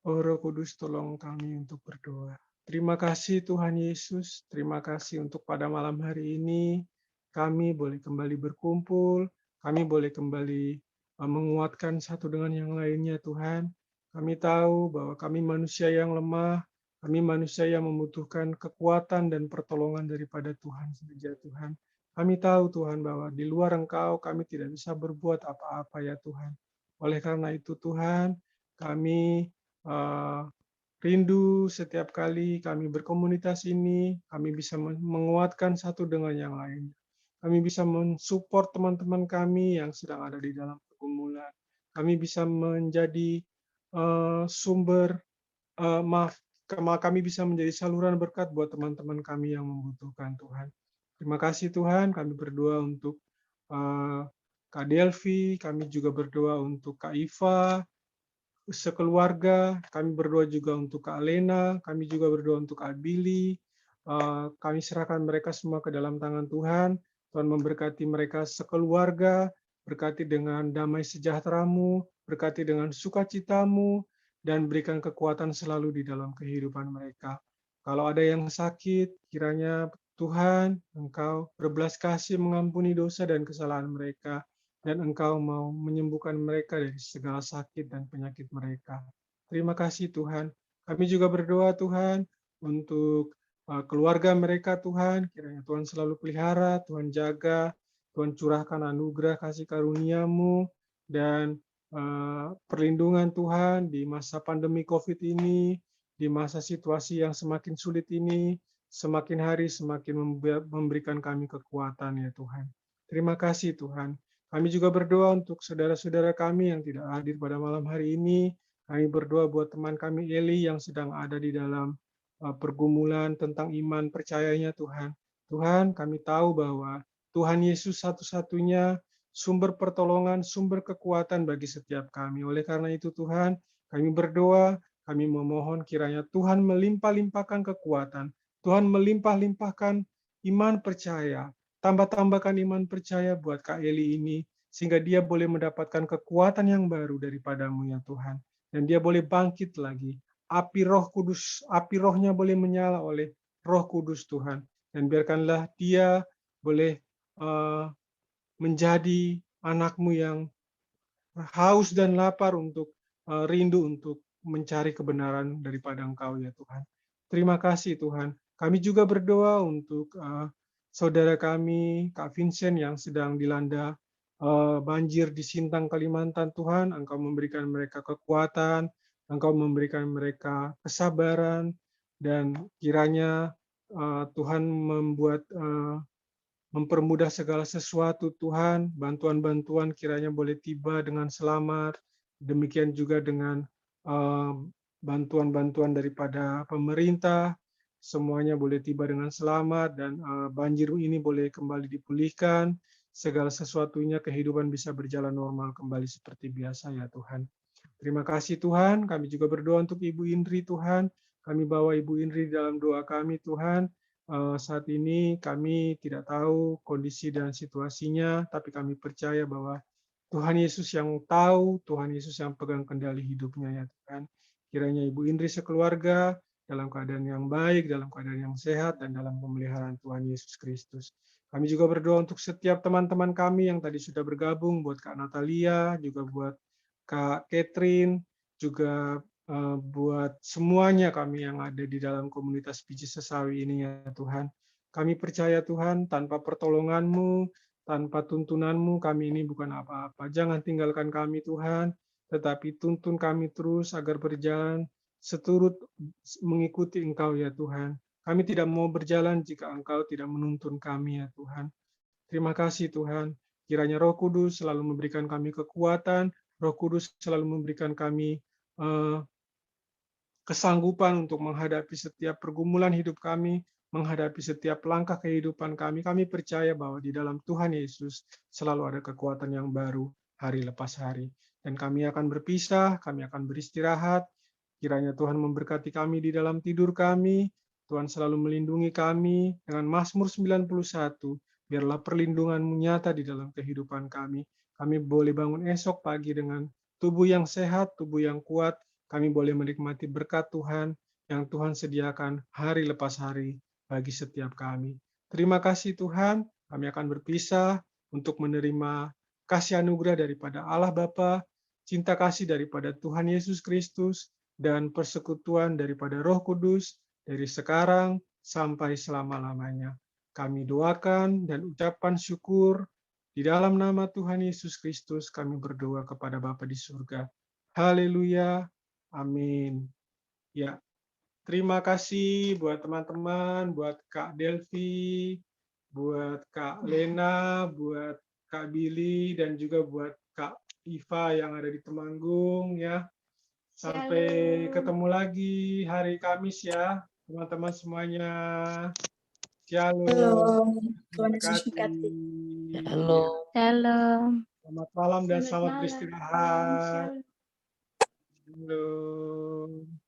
Oh Roh Kudus, tolong kami untuk berdoa. Terima kasih Tuhan Yesus, terima kasih untuk pada malam hari ini, kami boleh kembali berkumpul, kami boleh kembali menguatkan satu dengan yang lainnya Tuhan. Kami tahu bahwa kami manusia yang lemah, kami manusia yang membutuhkan kekuatan dan pertolongan daripada Tuhan saja Tuhan. Kami tahu Tuhan bahwa di luar Engkau kami tidak bisa berbuat apa-apa ya Tuhan. Oleh karena itu Tuhan, kami rindu setiap kali kami berkomunitas ini, kami bisa menguatkan satu dengan yang lain. Kami bisa mensupport teman-teman kami yang sedang ada di dalam pergumulan. Kami bisa menjadi sumber, kami bisa menjadi saluran berkat buat teman-teman kami yang membutuhkan Tuhan. Terima kasih Tuhan, kami berdoa untuk Kak Delvi, kami juga berdoa untuk Kak Iva, sekeluarga, kami berdoa juga untuk Kak Lena, kami juga berdoa untuk Kak Billy. Kami serahkan mereka semua ke dalam tangan Tuhan. Tuhan memberkati mereka sekeluarga, berkati dengan damai sejahtera-Mu, berkati dengan sukacita-Mu, dan berikan kekuatan selalu di dalam kehidupan mereka. Kalau ada yang sakit, kiranya Tuhan, Engkau berbelas kasih mengampuni dosa dan kesalahan mereka, dan Engkau mau menyembuhkan mereka dari segala sakit dan penyakit mereka. Terima kasih Tuhan. Kami juga berdoa Tuhan untuk keluarga mereka Tuhan, kiranya Tuhan selalu pelihara, Tuhan jaga, Tuhan curahkan anugerah kasih karunia-Mu, dan perlindungan Tuhan di masa pandemi COVID ini, di masa situasi yang semakin sulit ini, semakin hari semakin memberikan kami kekuatan ya Tuhan. Terima kasih Tuhan. Kami juga berdoa untuk saudara-saudara kami yang tidak hadir pada malam hari ini. Kami berdoa buat teman kami Eli yang sedang ada di dalam pergumulan tentang iman percayanya Tuhan. Tuhan, kami tahu bahwa Tuhan Yesus satu-satunya sumber pertolongan, sumber kekuatan bagi setiap kami. Oleh karena itu Tuhan, kami berdoa, kami memohon kiranya Tuhan melimpah-limpahkan kekuatan, Tuhan melimpah-limpahkan iman percaya, tambah-tambahkan iman percaya buat Kak Eli ini, sehingga dia boleh mendapatkan kekuatan yang baru daripada-Mu ya Tuhan. Dan dia boleh bangkit lagi. Api Roh Kudus, api rohnya boleh menyala oleh Roh Kudus Tuhan. Dan biarkanlah dia boleh menjadi anak-Mu yang haus dan lapar untuk rindu untuk mencari kebenaran daripada Engkau ya Tuhan. Terima kasih Tuhan. Kami juga berdoa untuk saudara kami, Kak Vincent yang sedang dilanda banjir di Sintang, Kalimantan. Tuhan, Engkau memberikan mereka kekuatan, Engkau memberikan mereka kesabaran, dan kiranya Tuhan mempermudah segala sesuatu Tuhan, bantuan-bantuan kiranya boleh tiba dengan selamat, demikian juga dengan bantuan-bantuan daripada pemerintah, semuanya boleh tiba dengan selamat, dan banjir ini boleh kembali dipulihkan, segala sesuatunya kehidupan bisa berjalan normal kembali seperti biasa ya Tuhan. Terima kasih Tuhan, kami juga berdoa untuk Ibu Indri Tuhan, kami bawa Ibu Indri dalam doa kami Tuhan. Saat ini kami tidak tahu kondisi dan situasinya, tapi kami percaya bahwa Tuhan Yesus yang tahu, Tuhan Yesus yang pegang kendali hidupnya ya Tuhan. Kiranya Ibu Indri sekeluarga dalam keadaan yang baik, dalam keadaan yang sehat, dan dalam pemeliharaan Tuhan Yesus Kristus. Kami juga berdoa untuk setiap teman-teman kami yang tadi sudah bergabung, buat Kak Natalia, juga buat Kak Catherine, juga buat semuanya kami yang ada di dalam komunitas Biji Sesawi ini ya Tuhan. Kami percaya Tuhan, tanpa pertolongan-Mu, tanpa tuntunan-Mu, kami ini bukan apa-apa. Jangan tinggalkan kami Tuhan, tetapi tuntun kami terus agar berjalan seturut mengikuti Engkau ya Tuhan. Kami tidak mau berjalan jika Engkau tidak menuntun kami ya Tuhan. Terima kasih Tuhan. Kiranya Roh Kudus selalu memberikan kami kekuatan, Roh Kudus selalu memberikan kami kesanggupan untuk menghadapi setiap pergumulan hidup kami, menghadapi setiap langkah kehidupan kami. Kami percaya bahwa di dalam Tuhan Yesus selalu ada kekuatan yang baru hari lepas hari. Dan kami akan berpisah, kami akan beristirahat. Kiranya Tuhan memberkati kami di dalam tidur kami. Tuhan selalu melindungi kami dengan Mazmur 91. Biarlah perlindungan-Mu nyata di dalam kehidupan kami. Kami boleh bangun esok pagi dengan tubuh yang sehat, tubuh yang kuat. Kami boleh menikmati berkat Tuhan yang Tuhan sediakan hari lepas hari bagi setiap kami. Terima kasih Tuhan, kami akan berpisah untuk menerima kasih anugerah daripada Allah Bapa, cinta kasih daripada Tuhan Yesus Kristus, dan persekutuan daripada Roh Kudus dari sekarang sampai selama-lamanya. kami doakan dan ucapan syukur di dalam nama Tuhan Yesus Kristus kami berdoa kepada Bapa di surga. Haleluya. Amin. Ya, terima kasih buat teman-teman, buat Kak Delvi, buat Kak Lena, buat Kak Billy, dan juga buat Kak Iva yang ada di Temanggung ya. Sampai ketemu lagi hari Kamis ya, teman-teman semuanya. Shalom. Shalom. Tuhan Terima Yesus kasih. memberkati. Halo. Shalom. Selamat malam dan selamat malam. beristirahat. Shalom. Halo.